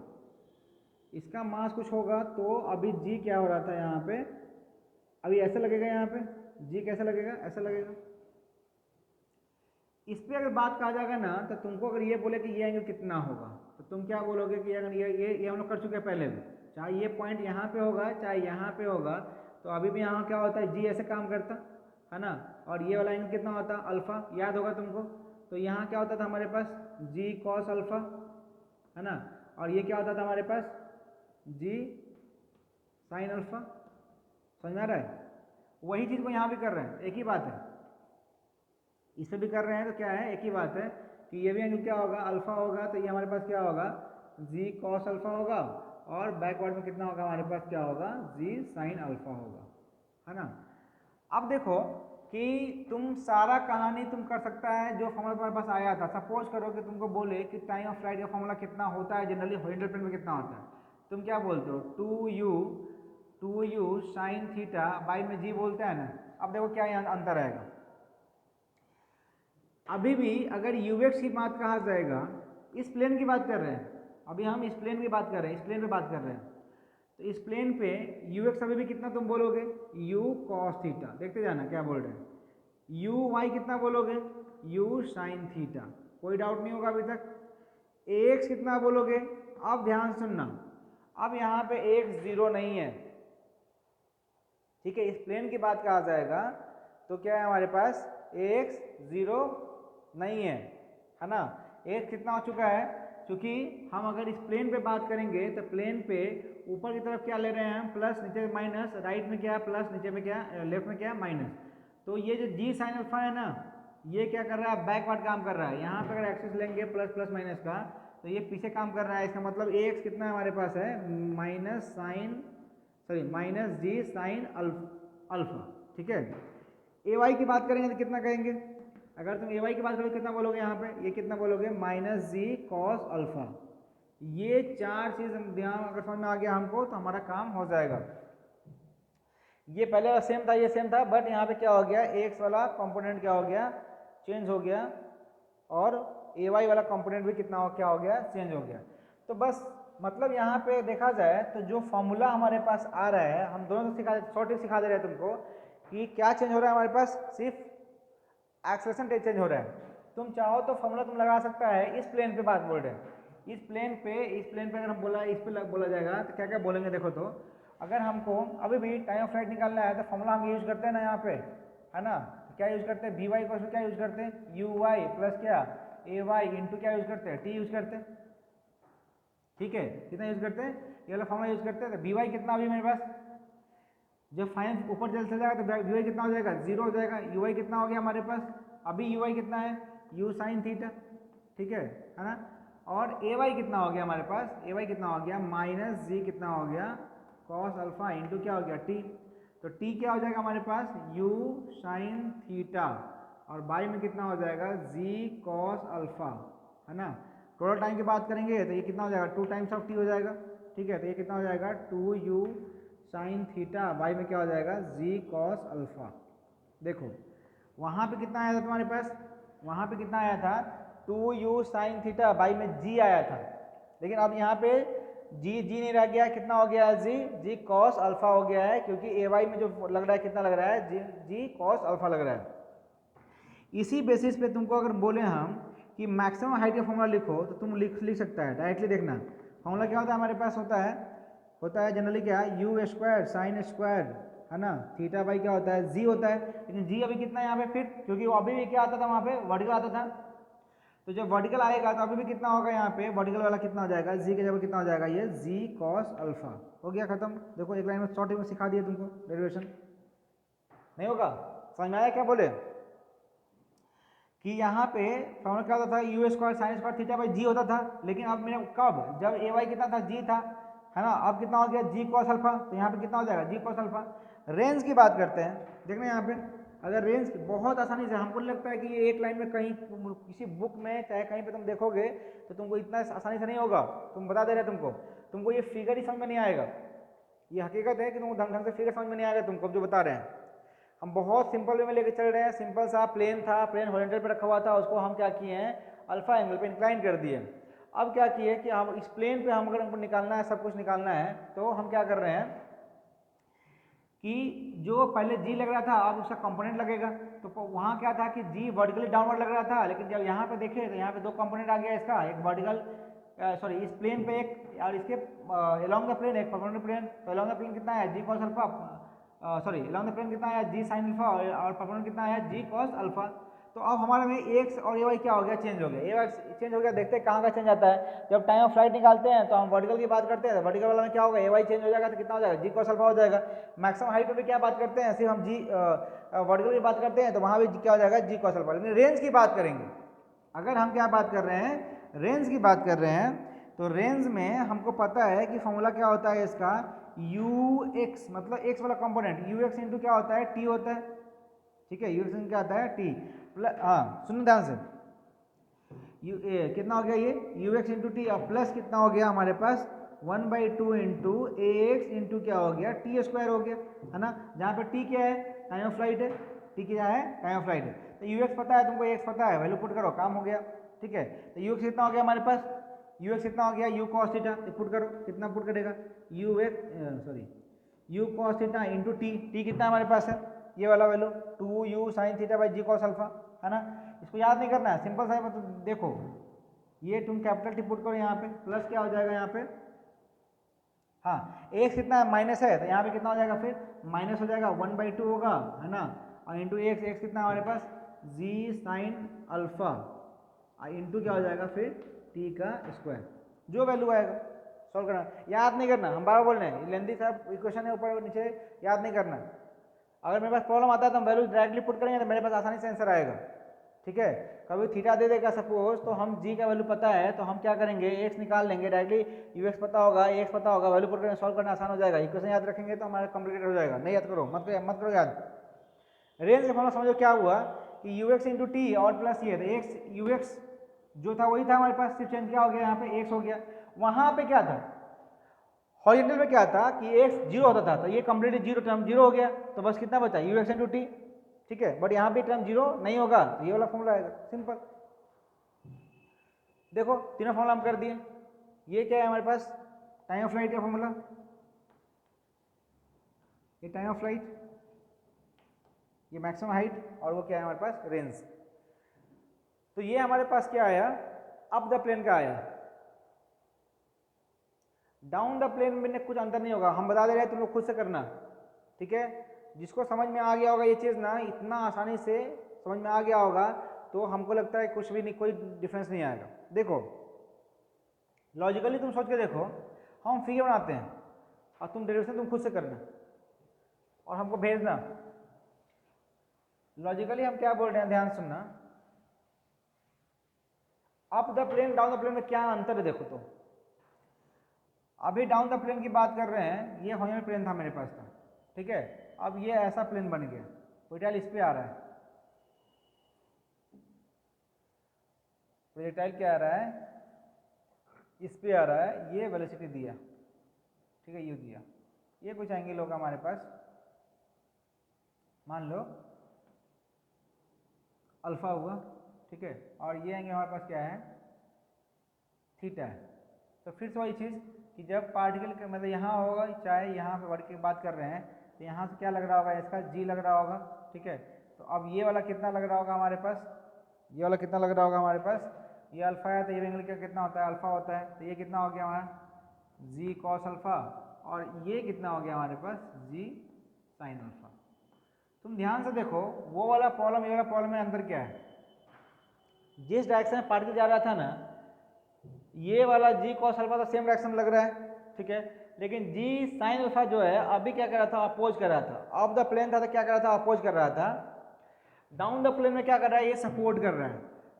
इसका मास कुछ होगा, तो अभी जी क्या हो रहा था यहाँ पे, अभी ऐसा लगेगा, यहाँ पे जी कैसा लगेगा, ऐसा लगेगा। इस पर अगर बात कहा जाएगा ना तो तुमको अगर ये बोले कि ये एंगल कितना होगा तो तुम क्या बोलोगे कि अगर ये हम लोग कर चुके हैं पहले भी, चाहे ये पॉइंट यहाँ पे होगा चाहे यहाँ पे होगा, तो अभी भी यहाँ क्या होता है, जी ऐसे काम करता है ना, और ये वाला एंगल कितना होता है, अल्फा, याद होगा तुमको। तो यहाँ क्या होता था हमारे पास, जी कॉस अल्फा, है ना, और ये क्या होता था हमारे पास, जी साइन अल्फा। समझ में आ रहा है, वही चीज़ को यहाँ भी कर रहे हैं, एक ही बात है, इसे भी कर रहे हैं, तो क्या है, एक ही बात है कि ये भी एंगल क्या होगा, अल्फा होगा, तो ये हमारे पास क्या होगा, जी कॉस अल्फा होगा, और बैकवर्ड में कितना होगा हमारे पास, क्या होगा, जी साइन अल्फा होगा, है ना। अब देखो कि तुम सारा कहानी तुम कर सकता है जो फॉर्मूला तुम्हारे पास आया था। सपोज करो कि तुमको बोले कि टाइम ऑफ फ्लाइट का फॉर्मूला कितना होता है जनरली हॉरिजॉन्टल प्लेन में कितना होता है, तुम क्या बोलते हो, 2u साइन थीटा बाई में जी बोलते हैं ना। अब देखो क्या यहाँ अंतर आएगा, अभी भी अगर यूएक्स की बात कहा जाएगा, इस प्लेन की बात कर रहे हैं, अभी हम इस प्लेन की बात कर रहे हैं, इस प्लेन पे बात कर रहे हैं, तो इस प्लेन पे यूएक्स अभी भी कितना तुम बोलोगे, यू कॉस थीटा, देखते जाना क्या बोल रहे हैं, यू वाई कितना बोलोगे, यू साइन थीटा, कोई डाउट नहीं होगा अभी तक। एक्स कितना बोलोगे, अब ध्यान सुनना, अब यहाँ पे एक्स जीरो नहीं है, ठीक है, इस प्लेन की बात कहा जाएगा तो क्या है हमारे पास, एक्स जीरो नहीं है ना। एक्स कितना हो चुका है, क्योंकि हम अगर इस प्लेन पे बात करेंगे तो प्लेन पे ऊपर की तरफ क्या ले रहे हैं, प्लस, नीचे माइनस, राइट में क्या है प्लस, नीचे में क्या, लेफ्ट में क्या है माइनस। तो ये जो जी साइन अल्फा है ना, ये क्या कर रहा है, बैकवर्ड काम कर रहा है। यहाँ पे अगर एक्सिस लेंगे प्लस प्लस माइनस का, तो ये पीछे काम कर रहा है, इसका मतलब एक्स कितना है हमारे पास है, माइनस जी साइन अल्फा, ठीक है। ए वाई की बात करेंगे तो कितना कहेंगे, अगर तुम ए वाई की बात करोगे कितना बोलोगे, यहाँ पे ये कितना बोलोगे, माइनस जी कॉस अल्फा। ये चार चीज ध्यान अगर समझ में आ गया हमको तो हमारा काम हो जाएगा। ये पहले वाला सेम था, ये सेम था, बट यहाँ पे क्या हो गया, एक्स वाला कंपोनेंट क्या हो गया, चेंज हो गया, और ए वाई वाला कंपोनेंट भी कितना हो, क्या हो गया, चेंज हो गया। तो बस मतलब यहाँ पे देखा जाए तो जो फॉर्मूला हमारे पास आ रहा है, हम दोनों शॉर्ट सिखा दे रहे हैं तुमको कि क्या चेंज हो रहा है हमारे पास, सिर्फ एक्सेलरेशन चेंज हो रहा है। तुम चाहो तो फॉर्मूला तुम लगा सकता है, इस प्लेन पे बात बोल रहे हैं, इस प्लेन पे अगर हम बोला, इस पे बोला जाएगा तो क्या क्या बोलेंगे, देखो तो अगर हमको अभी भी टाइम ऑफ फ्लाइट निकालना है तो फॉर्मूला हम यूज करते हैं ना यहाँ पे, है ना, तो क्या यूज करते हैं, बी वाई को क्या यूज करते हैं, यू वाई प्लस क्या, ए वाई इंटू क्या यूज करते हैं, टी यूज करते हैं, ठीक है, कितना यूज करते हैं, ये वाला फॉर्मूला यूज करते हैं। तो बी वाई कितना अभी मेरे पास, जब फाइनल ऊपर चल जाएगा तो वी वाई कितना हो जाएगा, जीरो हो जाएगा। यू वाई कितना हो गया हमारे पास, अभी यू वाई कितना है, यू साइन थीटा, ठीक है ना। और ए वाई कितना हो गया हमारे पास, ए वाई कितना हो गया, माइनस जी कितना हो गया, कॉस अल्फा इंटू क्या हो गया, टी। तो टी क्या हो जाएगा हमारे पास, यू साइन थीटा, और बाई में कितना हो जाएगा, जी कॉस अल्फा, है ना। टोटल टाइम की बात करेंगे तो ये कितना हो जाएगा, 2 टाइम्स ऑफ टी हो जाएगा, ठीक है। तो ये कितना हो जाएगा, 2u साइन थीटा, बाई में क्या हो जाएगा, जी कॉस अल्फा। देखो वहाँ पे कितना आया था तुम्हारे पास, वहाँ पे कितना आया था, 2u साइन थीटा बाई में g आया था, लेकिन अब यहाँ पे जी नहीं रह गया, कितना हो गया है जी कॉस अल्फा हो गया है, क्योंकि ए वाई में जो लग रहा है कितना लग रहा है जी कॉस अल्फा लग रहा है। इसी बेसिस पे तुमको अगर बोले हम कि मैक्सिमम हाइट का फॉर्मूला लिखो तो तुम लिख सकता है डायरेक्टली। देखना फॉर्मूला क्या होता है हमारे पास, होता है जनरली क्या है यू स्क्वायर साइन स्क्वायर, है ना, थीटा बाई क्या होता है जी होता है। लेकिन जी अभी कितना है यहाँ पे फिट, क्योंकि वो अभी भी क्या आता था वहाँ पे वर्टिकल आता था, तो जब वर्टिकल आएगा तो अभी भी कितना होगा यहाँ पे वर्टिकल वाला कितना हो जाएगा जी के जगह कितना हो जाएगा ये जी कॉस अल्फा। हो गया खत्म। देखो एक लाइन में शॉर्ट में सिखा दिया तुमको डेरिवेशन, नहीं होगा, समझ में आया क्या बोले कि यहाँ पे फॉर्मूला क्या होता था u square sine square theta by g होता था, लेकिन अब मेरा कब जब ए वाई कितना था जी था, है ना, अब कितना हो गया जी कॉस अल्फा, तो यहाँ पे कितना हो जाएगा जी कॉस अल्फा। रेंज की बात करते हैं, देखना यहाँ पे अगर रेंज बहुत आसानी से, हमको लगता है कि ये एक लाइन में कहीं किसी बुक में चाहे कहीं पे तुम देखोगे तो तुमको इतना आसानी से नहीं होगा, तुम बता दे रहे तुमको ये फिगर ही समझ में नहीं आएगा, ये हकीकत है कि तुमको ढंग से फिगर समझ में नहीं आएगा तुमको जो बता रहे हैं। हम बहुत सिंपल वे में लेके चल रहे हैं, सिंपल सा प्लेन था, प्लेन हॉरिजॉन्टल पे रखा हुआ था, उसको हम क्या किए हैं अल्फा एंगल पे इंक्लाइन कर दिए। अब क्या किए कि हम इस प्लेन पे हम अगर हमको निकालना है, सब कुछ निकालना है, तो हम क्या कर रहे हैं कि जो पहले जी लग रहा था अब उसका कंपोनेंट लगेगा। तो वहाँ क्या था कि जी वर्टिकली डाउनवर्ड लग रहा था, लेकिन जब यहाँ पे देखे तो यहाँ पे दो कंपोनेंट आ गया इसका, एक वर्टिकल सॉरी इस प्लेन पे एक और इसके अलोंग द प्लेन एक परपेंडिकुलर प्लेन। तो अलोंग द प्लेन कितना है g cos alpha, sorry along the plane कितना आया जी साइन अल्फा, और परपेंडिकुलर कितना आया जी कॉस अल्फा। तो अब हमारे में एक्स और ए वाई क्या हो गया चेंज हो गया, ए वाई चेंज हो गया। देखते हैं कहाँ का चेंज आता है, जब टाइम ऑफ फ्लाइट निकालते हैं तो हम वर्टिकल की बात करते हैं, तो वर्टिकल वाला में क्या होगा ए वाई चेंज हो जाएगा, तो कितना हो जाएगा जी कॉस अल्फा हो जाएगा। मैक्सिमम हाइट पे भी क्या बात करते हैं, सिर्फ हम जी वर्टिकल की बात करते हैं तो वहाँ भी क्या हो जाएगा जी कॉस अल्फा। लेकिन रेंज की बात करेंगे, अगर हम क्या बात कर रहे हैं रेंज की बात कर रहे हैं, तो रेंज में हमको पता है कि फॉर्मूला क्या होता है इसका यू एक्स, मतलब एक्स वाला कंपोनेंट यू एक्स इंटू क्या होता है टी होता है, ठीक है, यू एक्स क्या आता है टी प्लस, हाँ सुनो ध्यान से, कितना हो गया ये यू एक्स इंटू टी, अब प्लस कितना हो गया हमारे पास 1/2 इंटू ए एक्स इंटू क्या हो गया टी स्क्वायर हो गया, है ना, जहाँ पे टी क्या है टाइम ऑफ फ्लाइट है, टी क्या है टाइम ऑफ फ्लाइट है। तो यू एक्स पता है तुमको, एक्स पता है, वैल्यू पुट करो काम हो गया, ठीक है। तो यू एक्स कितना हो गया हमारे पास, यू एक्स कितना हो गया यू कॉस थीटा, पुट करो कितना पुट करेगा U X sorry you cos theta into T, T कितना हमारे पास है ये वाला value 2u sine theta by G cos alpha, है ना। इसको याद नहीं करना है, सिंपल सा मतलब देखो ये तुम कैपिटल टी पुट करो यहाँ पे, प्लस क्या हो जाएगा यहाँ पे, हाँ एक्स कितना है माइनस है, तो यहाँ पे कितना हो जाएगा फिर माइनस हो जाएगा 1/2 होगा, है ना, और इंटू एक्स, एक्स कितना हमारे पास जी साइन अल्फा इंटू क्या हो जाएगा फिर टी का स्क्वायर, जो वैल्यू आएगा सॉल्व करना, याद नहीं करना, हम बार बोल रहे हैं लेंदी साहब इक्वेशन है ऊपर नीचे, याद नहीं करना। अगर मेरे पास प्रॉब्लम आता है तो हम वैल्यू डायरेक्टली पुट करेंगे तो मेरे पास आसानी से आंसर आएगा, ठीक है। कभी थीटा दे देगा सपोज, तो हम जी का वैल्यू पता है तो हम क्या करेंगे एक्स निकाल लेंगे डायरेक्टली, यू एक्स पता होगा एक्स पता होगा, वैल्यू पुट करके सॉल्व करना आसान हो जाएगा। इक्वेशन याद रखेंगे तो हमारा कॉम्प्लिकेटेड हो जाएगा, नहीं याद करो, मत करो याद। रेंज का फॉर्मूला समझो क्या हुआ कि यू एक्स इंटू टी और प्लस ये, तो एक्स यू एक्स जो था वही था हमारे पास, सिर्फ चेंज क्या हो गया यहाँ पे एक्स हो गया। वहां पे क्या था हॉरिजॉन्टल में क्या था कि एक्स जीरो होता था, तो ये कंप्लीटली जीरो टर्म जीरो हो गया, तो बस कितना बचा यू एक्स इंटू टी, ठीक है। बट यहाँ पे टर्म जीरो नहीं होगा, तो ये वाला फॉर्मूला आएगा सिंपल। देखो तीनों फॉर्मूला हम कर दिए, ये क्या है हमारे पास टाइम ऑफ फ्लाइट का फॉर्मूला, ये टाइम ऑफ फ्लाइट, ये मैक्सिमम हाइट, और वो क्या है हमारे पास रेंज। तो ये हमारे पास क्या आया अप द प्लेन का आया, डाउन द प्लेन में कुछ अंतर नहीं होगा, हम बता दे रहे हैं तुम लोग खुद से करना, ठीक है। जिसको समझ में आ गया होगा ये चीज़ ना, इतना आसानी से समझ में आ गया होगा, तो हमको लगता है कुछ भी नहीं, कोई डिफरेंस नहीं आएगा। देखो लॉजिकली तुम सोच के देखो, हम फिगर बनाते हैं और तुम डेरिवेशन तुम खुद से करना और हमको भेजना। लॉजिकली हम क्या बोल रहे हैं ध्यान सुनना, up the plane down the plane में क्या अंतर है देखो। तो अभी डाउन द प्लेन की बात कर रहे हैं, ये हॉरिजॉन्टल प्लेन था मेरे पास था, ठीक है। अब ये ऐसा प्लेन बन गया, प्रोजेक्टाइल इस पे आ रहा है, प्रोजेक्टाइल क्या आ रहा है इस पे आ रहा है, ये वेलोसिटी दिया, ठीक है, यू दिया, ये कुछ एंगल होगा हमारे पास, मान लो अल्फा हुआ, ठीक है, और ये आएंगे हमारे पास क्या है, थीटा है। तो फिर से वही चीज़ कि जब पार्टिकल के मतलब यहाँ होगा, चाहे यहाँ पे वर्ग की बात कर रहे हैं, तो यहाँ से क्या लग रहा होगा, इसका जी लग रहा होगा, ठीक है। तो अब ये वाला कितना लग रहा होगा हमारे पास, ये वाला कितना लग रहा होगा हमारे पास, ये अल्फा है, तो ये एंगल का कितना होता है, अल्फा होता है। तो ये कितना हो गया हमारा जी कॉस अल्फा, और ये कितना हो गया हमारे पास जी साइन अल्फा। तुम ध्यान से देखो, वो वाला प्रॉब्लम ये वाला प्रॉब्लम में अंतर क्या है, जिस डायरेक्शन में पार्टिकल जा रहा था ना, ये वाला जी कॉस अल्फा तो सेम डायरेक्शन में लग रहा है, ठीक है। लेकिन जी साइन अल्फा जो है अभी क्या कर रहा था, अपोज कर रहा था। अप द प्लेन था तो क्या कर रहा था, अपोज कर रहा था। डाउन द प्लेन में क्या कर रहा है, ये सपोर्ट कर रहा है।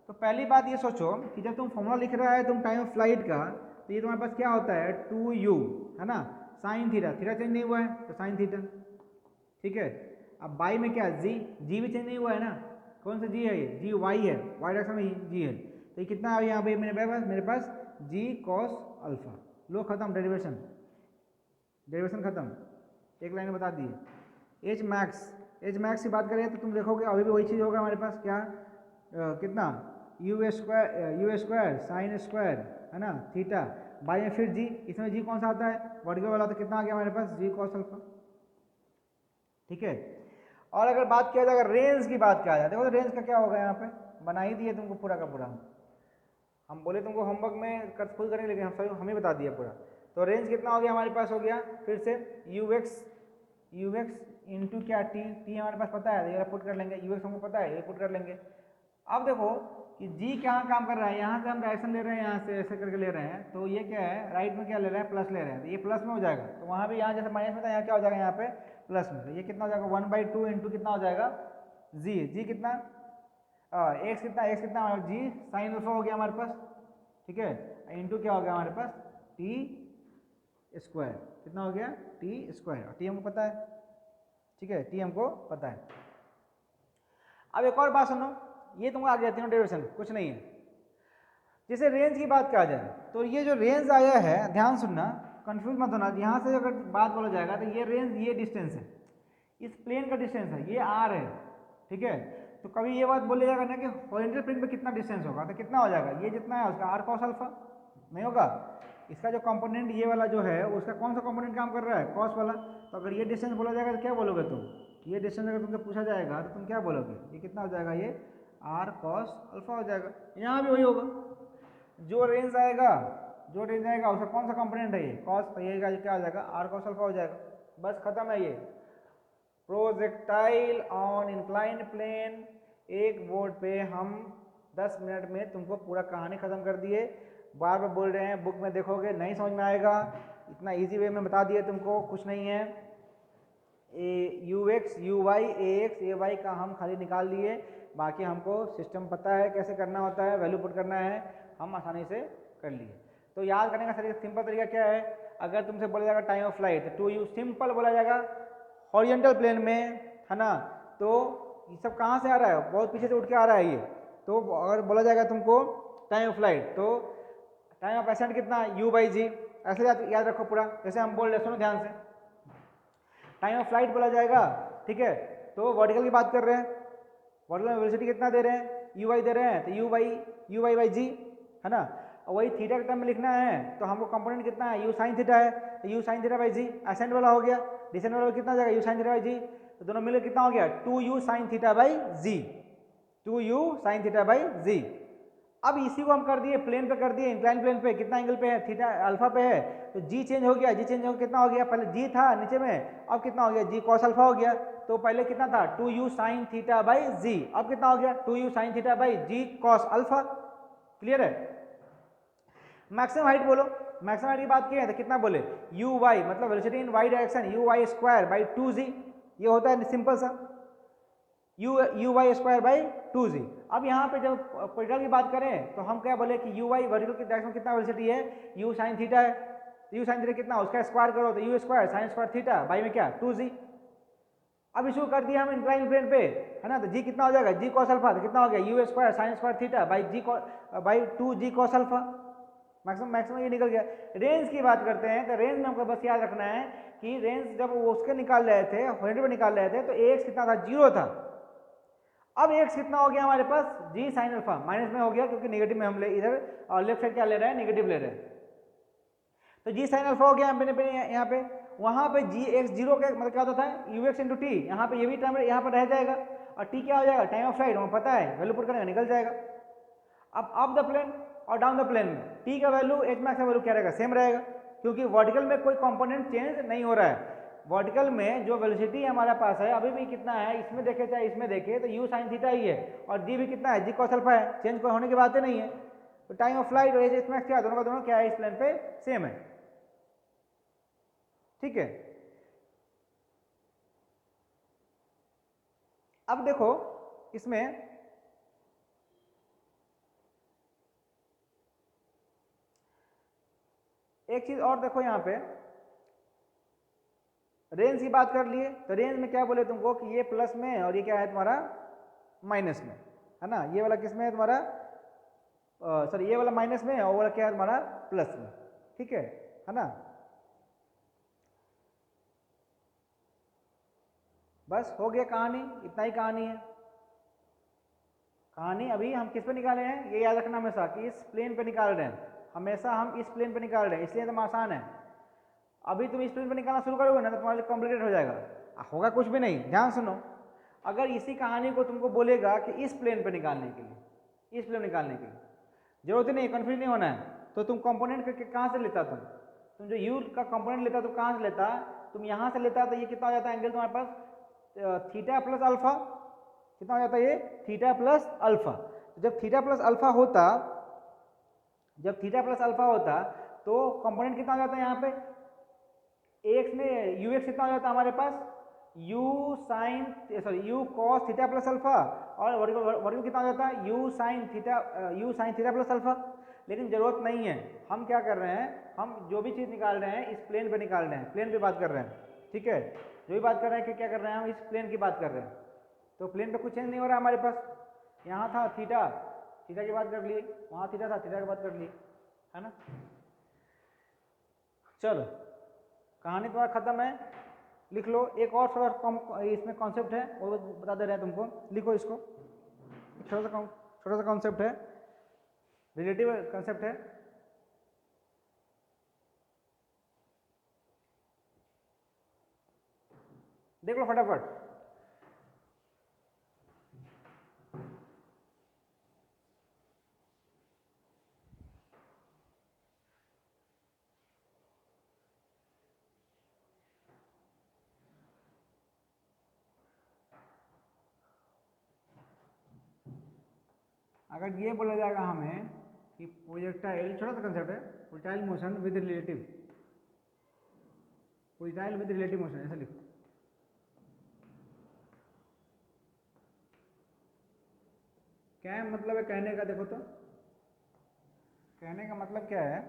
तो पहली बात ये सोचो कि जब तुम फॉर्मूला लिख रहा है तुम टाइम ऑफ फ्लाइट का, तो ये तुम्हारे पास क्या होता है 2u, है ना, साइन थीटा, थीटा चेंज नहीं हुआ है तो साइन थीटा, ठीक है। अब बाई में क्या जी, जी भी चेंज नहीं हुआ है ना, कौन सा जी है, ये जी वाई है, वाई डायरेक्शन में जी है। तो ये कितना है यहाँ पे मेरे पास जी कॉस अल्फा। लो खत्म, डेरिवेशन खत्म, एक लाइन में बता दिए। एच मैक्स की बात करें तो तुम देखोगे अभी भी वही चीज़ होगा हमारे पास, क्या कितना यू स्क्वायर साइन स्क्वायर, है ना, थीटा बाई में फिर जी, इसमें जी कौन सा आता है, वर्टिकल वाला, तो कितना आ गया हमारे पास जी कॉस अल्फा, ठीक है। और अगर बात किया जाए, अगर रेंज की बात किया जाए, देखो तो रेंज का क्या होगा, यहाँ पे बना ही दिए तुमको पूरा का पूरा। हम बोले तुमको होमवर्क में खुद करेंगे, लेकिन हम ही बता दिया पूरा। तो रेंज कितना हो गया हमारे पास, हो गया फिर से यू एक्स इंटू क्या टी हमारे पास पता है, ये पुट कर लेंगे, यू एक्स हमको पता है, ये पुट कर लेंगे। अब देखो कि जी कहाँ काम कर रहा है, यहाँ से हम डायरेक्शन ले रहे हैं, यहाँ से ऐसे करके ले रहे हैं, तो ये क्या है, राइट में क्या ले रहे हैं, प्लस ले रहे हैं, तो ये प्लस में हो जाएगा। तो वहाँ भी यहाँ जैसे माइनस में था, यहाँ क्या हो जाएगा, यहाँ पे प्लस में। तो ये कितना हो जाएगा 1/2 इंटू कितना हो जाएगा जी कितना एक्स कितना जी साइन अल्फा हो गया हमारे पास, ठीक है, इंटू क्या हो गया हमारे पास टी स्क्वायर, कितना हो गया टी स्क्वायर, टी हमको पता है, ठीक है, टी हमको पता है। अब एक और बात सुनो, ये तुमको आ गया तीनों डेरिवेशन, कुछ नहीं है। जैसे रेंज की बात कहा जाए तो ये जो रेंज आया है, ध्यान सुनना, कंफ्यूज मत होना, यहाँ से अगर बात बोला जाएगा तो ये रेंज, ये डिस्टेंस है, इस प्लेन का डिस्टेंस है, ये आर है, ठीक है। तो कभी ये बात बोले जाएगा ना कि हॉरिजॉन्टल प्लेन पे कितना डिस्टेंस होगा, तो कितना हो जाएगा, ये जितना है उसका आर कॉस अल्फा, नहीं होगा। इसका जो कंपोनेंट ये वाला जो है, उसका कौन सा कंपोनेंट काम कर रहा है, कॉस वाला। तो अगर ये डिस्टेंस बोला जाएगा तो क्या बोलोगे तुम, ये डिस्टेंस अगर तुमसे पूछा जाएगा तो तुम क्या बोलोगे, ये कितना हो जाएगा, ये आर कॉस अल्फा हो जाएगा। यहाँ भी वही होगा, जो रेंज आएगा उसका कौन सा कंपोनेंट है, ये कॉस, तो ये क्या हो जाएगा, आर कॉस अल्फा हो जाएगा। बस खत्म है ये। प्रोजेक्टाइल ऑन इंक्लाइंड प्लेन, एक बोर्ड पे हम 10 मिनट में तुमको पूरा कहानी खत्म कर दिए। बार बार बोल रहे हैं, बुक में देखोगे नहीं समझ में आएगा, इतना इजी वे में बता दिए तुमको, कुछ नहीं है। U X U Y A X A Y का हम खाली निकाल लिए, बाकी हमको सिस्टम पता है कैसे करना होता है, वैल्यू पुट करना है, हम आसानी से कर लिए। तो याद करने का सिंपल तरीका क्या है, अगर तुमसे बोला जाएगा टाइम ऑफ फ्लाइट, टू यू सिंपल बोला जाएगा हॉरिजॉन्टल प्लेन में, है ना। तो ये सब कहाँ से आ रहा है, बहुत पीछे से उठ के आ रहा है ये। तो अगर बोला जाएगा तुमको टाइम ऑफ फ्लाइट, तो टाइम ऑफ एसेंट कितना u/g, ऐसे याद रखो पूरा, जैसे हम बोल रहे, सुनो ध्यान से। टाइम ऑफ फ्लाइट बोला जाएगा, ठीक है, तो वर्टिकल की बात कर रहे हैं, वर्टिकल में वेलोसिटी कितना दे रहे हैं, u दे रहे हैं, तो u/g, है ना। और वही थीटा के टर्म में लिखना है, तो हमको कंपोनेंट कितना है, u sin थीटा है, तो u sin theta by G, ascent वाला हो गया, डिसेंट वाला कितना हो जाएगा u sin theta by g, तो दोनों मिलकर कितना हो गया 2u sin theta by g, 2u sin theta by g. अब इसी को हम कर दिए प्लेन पे, कर दिए इंक्लाइन प्लेन पे, कितना एंगल पे है, थीटा अल्फा पे है, तो जी चेंज हो गया, कितना हो गया, पहले जी था नीचे में, अब कितना हो गया जी कॉस अल्फा हो गया। तो पहले कितना था 2u sin theta by g, अब कितना हो गया 2u sin theta by G cos alpha. Clear है। मैक्सिमम हाइट बोलो, मैक्सिमम हाइट की बात की है तो कितना बोले यू वाई, मतलब velocity in Y direction u/y square by 2g, ये होता है सिंपल सा u/y स्क्वायर बाई 2g। अब यहाँ पे जब पोलरिटी की बात करें तो हम क्या बोले कि u/y वर्टिकल की डायरेक्शन कितना वेलोसिटी है, u sin थीटा है, तो u sin थीटा कितना, उसका स्क्वायर करो तो u square sin square theta by में क्या 2g। अब इसको कर दिया हम इंक्लाइन प्लेन पे, है ना, तो g कितना हो जाएगा g cos अल्फा, तो कितना हो गया u square sin square theta by 2g cos alpha. Maximum ये निकल गया। रेंज की बात करते हैं तो रेंज में हमको बस याद रखना है कि रेंज जब वो उसके निकाल रहे थे, हॉरिजॉन्टल पे निकाल रहे थे, तो ax कितना था 0 था। अब एक्स कितना हो गया हमारे पास, जी साइन अल्फा, माइनस में हो गया क्योंकि नेगेटिव में हम ले इधर और लेफ्ट साइड क्या ले रहे हैं, नेगेटिव ले रहे हैं। तो जी साइन अल्फा हो गया यहाँ पे। वहां पे जी एक्स जीरो का मतलब क्या होता था, यू एक्स इंटू टी, यहाँ पे ये भी टर्म यहाँ पर रह जाएगा और टी क्या हो जाएगा, टाइम ऑफ फ्लाइट, हमें पता है वैल्यू पुट करेंगे निकल जाएगा। अब अप द प्लेन और डाउन द प्लेन में टी का वैल्यू एच मैक्स का वैल्यू क्या रहेगा, सेम रहेगा, क्योंकि वर्टिकल में कोई कंपोनेंट चेंज नहीं हो रहा है। वर्टिकल में जो वेलोसिटी हमारे पास है अभी भी कितना है, इसमें देखे चाहे इसमें देखे तो यू साइन थीटा ही है और जी भी कितना है, जी कॉस अल्फा है, चेंज होने की बात ही नहीं है। तो टाइम ऑफ फ्लाइट और एच मैक्स क्या दोनों का दोनों क्या है, इस प्लेन पे सेम है, ठीक है। अब देखो इसमें एक चीज और देखो, यहाँ पे रेंज की बात कर लिए तो रेंज में क्या बोले तुमको कि ये प्लस में और ये क्या है तुम्हारा माइनस में, है ना। ये वाला किस में है तुम्हारा, सॉरी ये वाला माइनस में और वाला क्या है तुम्हारा प्लस में, ठीक है ना। बस हो गया कहानी, इतना ही कहानी है। कहानी अभी हम किस पे निकाले हैं, ये याद रखना हमेशा कि इस प्लेन पे निकाल रहे हैं, हमेशा हम इस प्लेन पे निकाल रहे हैं, इसलिए एकदम आसान है। अभी तुम इस प्लेन पे निकालना शुरू करोगे ना तो तुम्हारे लिए कॉम्प्लिकेटेड हो जाएगा, होगा कुछ भी नहीं। ध्यान सुनो, अगर इसी कहानी को तुमको बोलेगा कि इस प्लेन पे निकालने के लिए, इस प्लेन निकालने के लिए जरूरत नहीं, कंफ्यूज नहीं होना है। तो तुम कंपोनेंट कहाँ से लेता, तुम जो यू का कंपोनेंट लेता तो कहाँ से लेता, तुम यहाँ से लेता तो ये कितना हो जाता है एंगल तुम्हारे पास थीटा प्लस अल्फा, कितना हो जाता है ये थीटा प्लस अल्फा। जब थीटा प्लस अल्फा होता, जब थीटा प्लस अल्फा होता तो कंपोनेंट कितना हो जाता है यहाँ पे, एक्स में यू एक्स कितना हो जाता है हमारे पास, u sine sorry you cos theta plus alpha, और वर्टिकल कितना हो जाता है u sine theta plus alpha. लेकिन जरूरत नहीं है, हम क्या कर रहे हैं, हम जो भी चीज़ निकाल रहे हैं इस प्लेन पे निकाल रहे हैं, प्लेन पे बात कर रहे हैं, ठीक है। जो भी बात कर रहे हैं कि क्या कर रहे हैं, हम इस प्लेन की बात कर रहे हैं। तो प्लेन पे कुछ चेंज नहीं हो रहा है हमारे पास, यहाँ था थीटा, थीटा की बात कर लिए, वहाँ थीटा था, थीटा की बात कर लिए, है ना। चलो कहानी तुम्हारा खत्म है, लिख लो। एक और थोड़ा कम इसमें कॉन्सेप्ट है वो बता दे रहे हैं तुमको, लिखो इसको। छोटा सा कॉन्सेप्ट है, रिलेटिव कॉन्सेप्ट है। देख लो फटाफट। अगर ये बोला जाएगा हमें कि प्रोजेक्टाइल, छोटा सा कंसेप्ट है, projectile motion with relative, projectile with relative motion, ऐसा लिखो। क्या मतलब है कहने का, देखो तो कहने का मतलब क्या है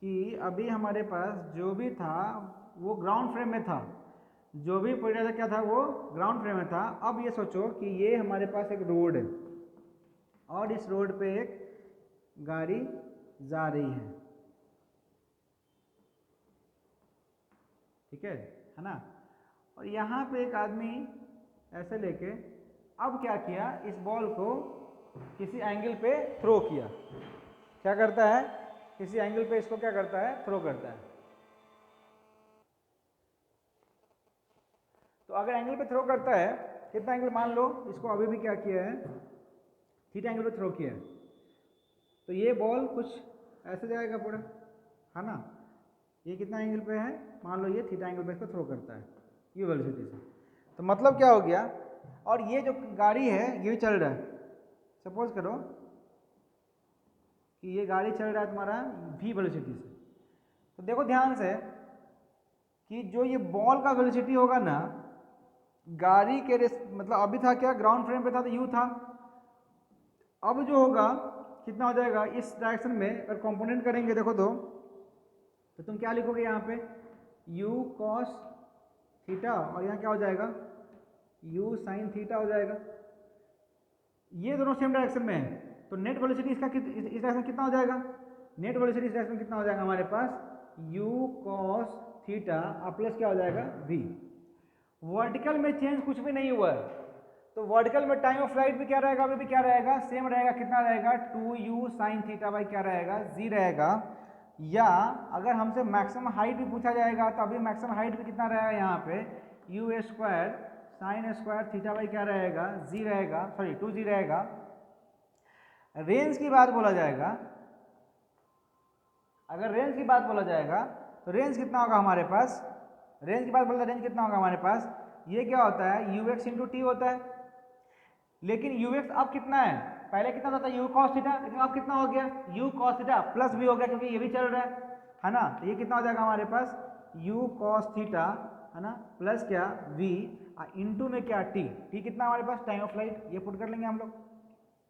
कि अभी हमारे पास जो भी था वो ग्राउंड फ्रेम में था, जो भी प्रोजेक्टाइल क्या था वो ग्राउंड फ्रेम में था। अब ये सोचो कि ये हमारे पास एक रोड है और इस रोड पे एक गाड़ी जा रही है, ठीक है ना। और यहाँ पे एक आदमी ऐसे लेके अब क्या किया, इस बॉल को किसी एंगल पे थ्रो किया। क्या करता है, किसी एंगल पे इसको क्या करता है, थ्रो करता है। तो अगर एंगल पे थ्रो करता है, कितना एंगल मान लो, इसको अभी भी क्या किया है, थीटा एंगल पे थ्रो किया है, तो ये बॉल कुछ ऐसे जाएगा पूरा, है ना। ये कितना एंगल पे है, मान लो ये थीटा एंगल पे इसको थ्रो करता है ये वेलोसिटी से। तो मतलब क्या हो गया, और ये जो गाड़ी है ये भी चल रहा है। सपोज करो कि ये गाड़ी चल रहा है तुम्हारा v वेलोसिटी से। तो देखो ध्यान से कि जो ये बॉल का वेलोसिटी होगा ना, गाड़ी के मतलब अभी था क्या, ग्राउंड फ्रेम पे था तो u था, अब जो होगा कितना हो जाएगा इस डायरेक्शन में। अगर कंपोनेंट करेंगे देखो तो तुम क्या लिखोगे यहाँ पे, u cos थीटा, और यहाँ क्या हो जाएगा u sin थीटा हो जाएगा। ये दोनों सेम डायरेक्शन में है, तो नेट वेलोसिटी इसका इस डायरेक्शन कितना हो जाएगा, नेट वेलोसिटी इस डायरेक्शन कितना हो जाएगा हमारे पास, u cos थीटा और प्लस क्या हो जाएगा v। वर्टिकल में चेंज कुछ भी नहीं हुआ है, तो वर्टिकल में टाइम ऑफ फ्लाइट भी क्या रहेगा, अभी भी क्या रहेगा, सेम रहेगा, कितना रहेगा 2u sin थीटा बाई क्या रहेगा जी रहेगा। या अगर हमसे मैक्सिमम हाइट भी पूछा जाएगा तो अभी मैक्सिमम हाइट भी कितना रहेगा यहाँ पे you square sine square theta by क्या रहेगा जी रहेगा, सॉरी 2g रहेगा। रेंज की बात बोला जाएगा, अगर रेंज की बात बोला जाएगा तो रेंज कितना होगा हमारे पास, रेंज की बात बोला रेंज कितना होगा हमारे पास, ये क्या होता है यू एक्स इंटू टी होता है। लेकिन यू एक्स अब कितना है, पहले कितना था यू कॉस थीटा, लेकिन अब कितना हो गया यू कॉस थीटा प्लस भी हो गया क्योंकि ये भी चल रहा है ना। तो ये कितना हो जाएगा हमारे पास यू कॉस थीटा है ना प्लस क्या वी इंटू में क्या टी, टी कितना हमारे पास टाइम ऑफ फ्लाइट, ये पुट कर लेंगे हम लोग,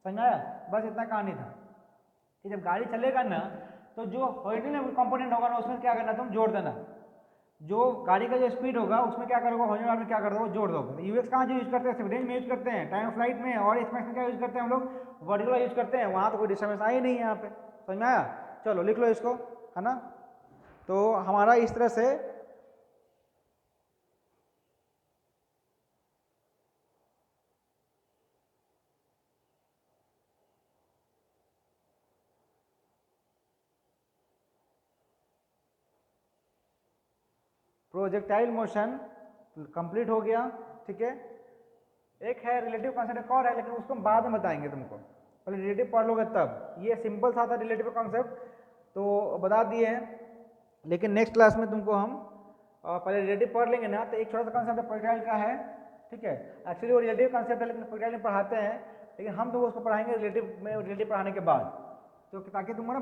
समझ आया, बस इतना कहानी था कि जब गाड़ी चलेगा ना तो जो हॉरिजॉन्टल कंपोनेंट होगा ना उसमें क्या करना तुम जोड़ देना, जो गाड़ी का जो स्पीड होगा उसमें क्या करोगे हॉरिजॉन्टल में क्या कर दोगे जोड़ दोगे। यूएक्स कहाँ जो यूज करते हैं, सिर्फ रेंज में यूज करते हैं, टाइम ऑफ फ्लाइट में, और इसमें क्या यूज करते हैं हम लोग वर्टिकल यूज करते हैं, वहाँ तो कोई डिस्टर्बेंस आई नहीं है यहाँ पे, समझ में आया। चलो लिख लो इसको है ना। तो हमारा इस तरह से प्रोजेक्टाइल मोशन कंप्लीट हो गया, ठीक है। एक है रिलेटिव कॉन्सेप्ट एक और है, लेकिन उसको हम बाद में बताएंगे तुमको, पहले रिलेटिव पढ़ लोगे तब। ये सिंपल सा था रिलेटिव कॉन्सेप्ट तो बता दिए हैं, लेकिन नेक्स्ट क्लास में तुमको हम पहले रिलेटिव पढ़ लेंगे ना, तो एक छोटा सा कॉन्सेप्ट प्रोजेक्टाइल का है, ठीक है। एक्चुअली वो रिलेटिव कॉन्सेप्ट है लेकिन प्रोजेक्टाइल में पढ़ाते हैं, लेकिन हम तो उसको पढ़ाएंगे रिलेटिव में, रिलेटिव पढ़ाने के बाद, तो ताकि तुमको ना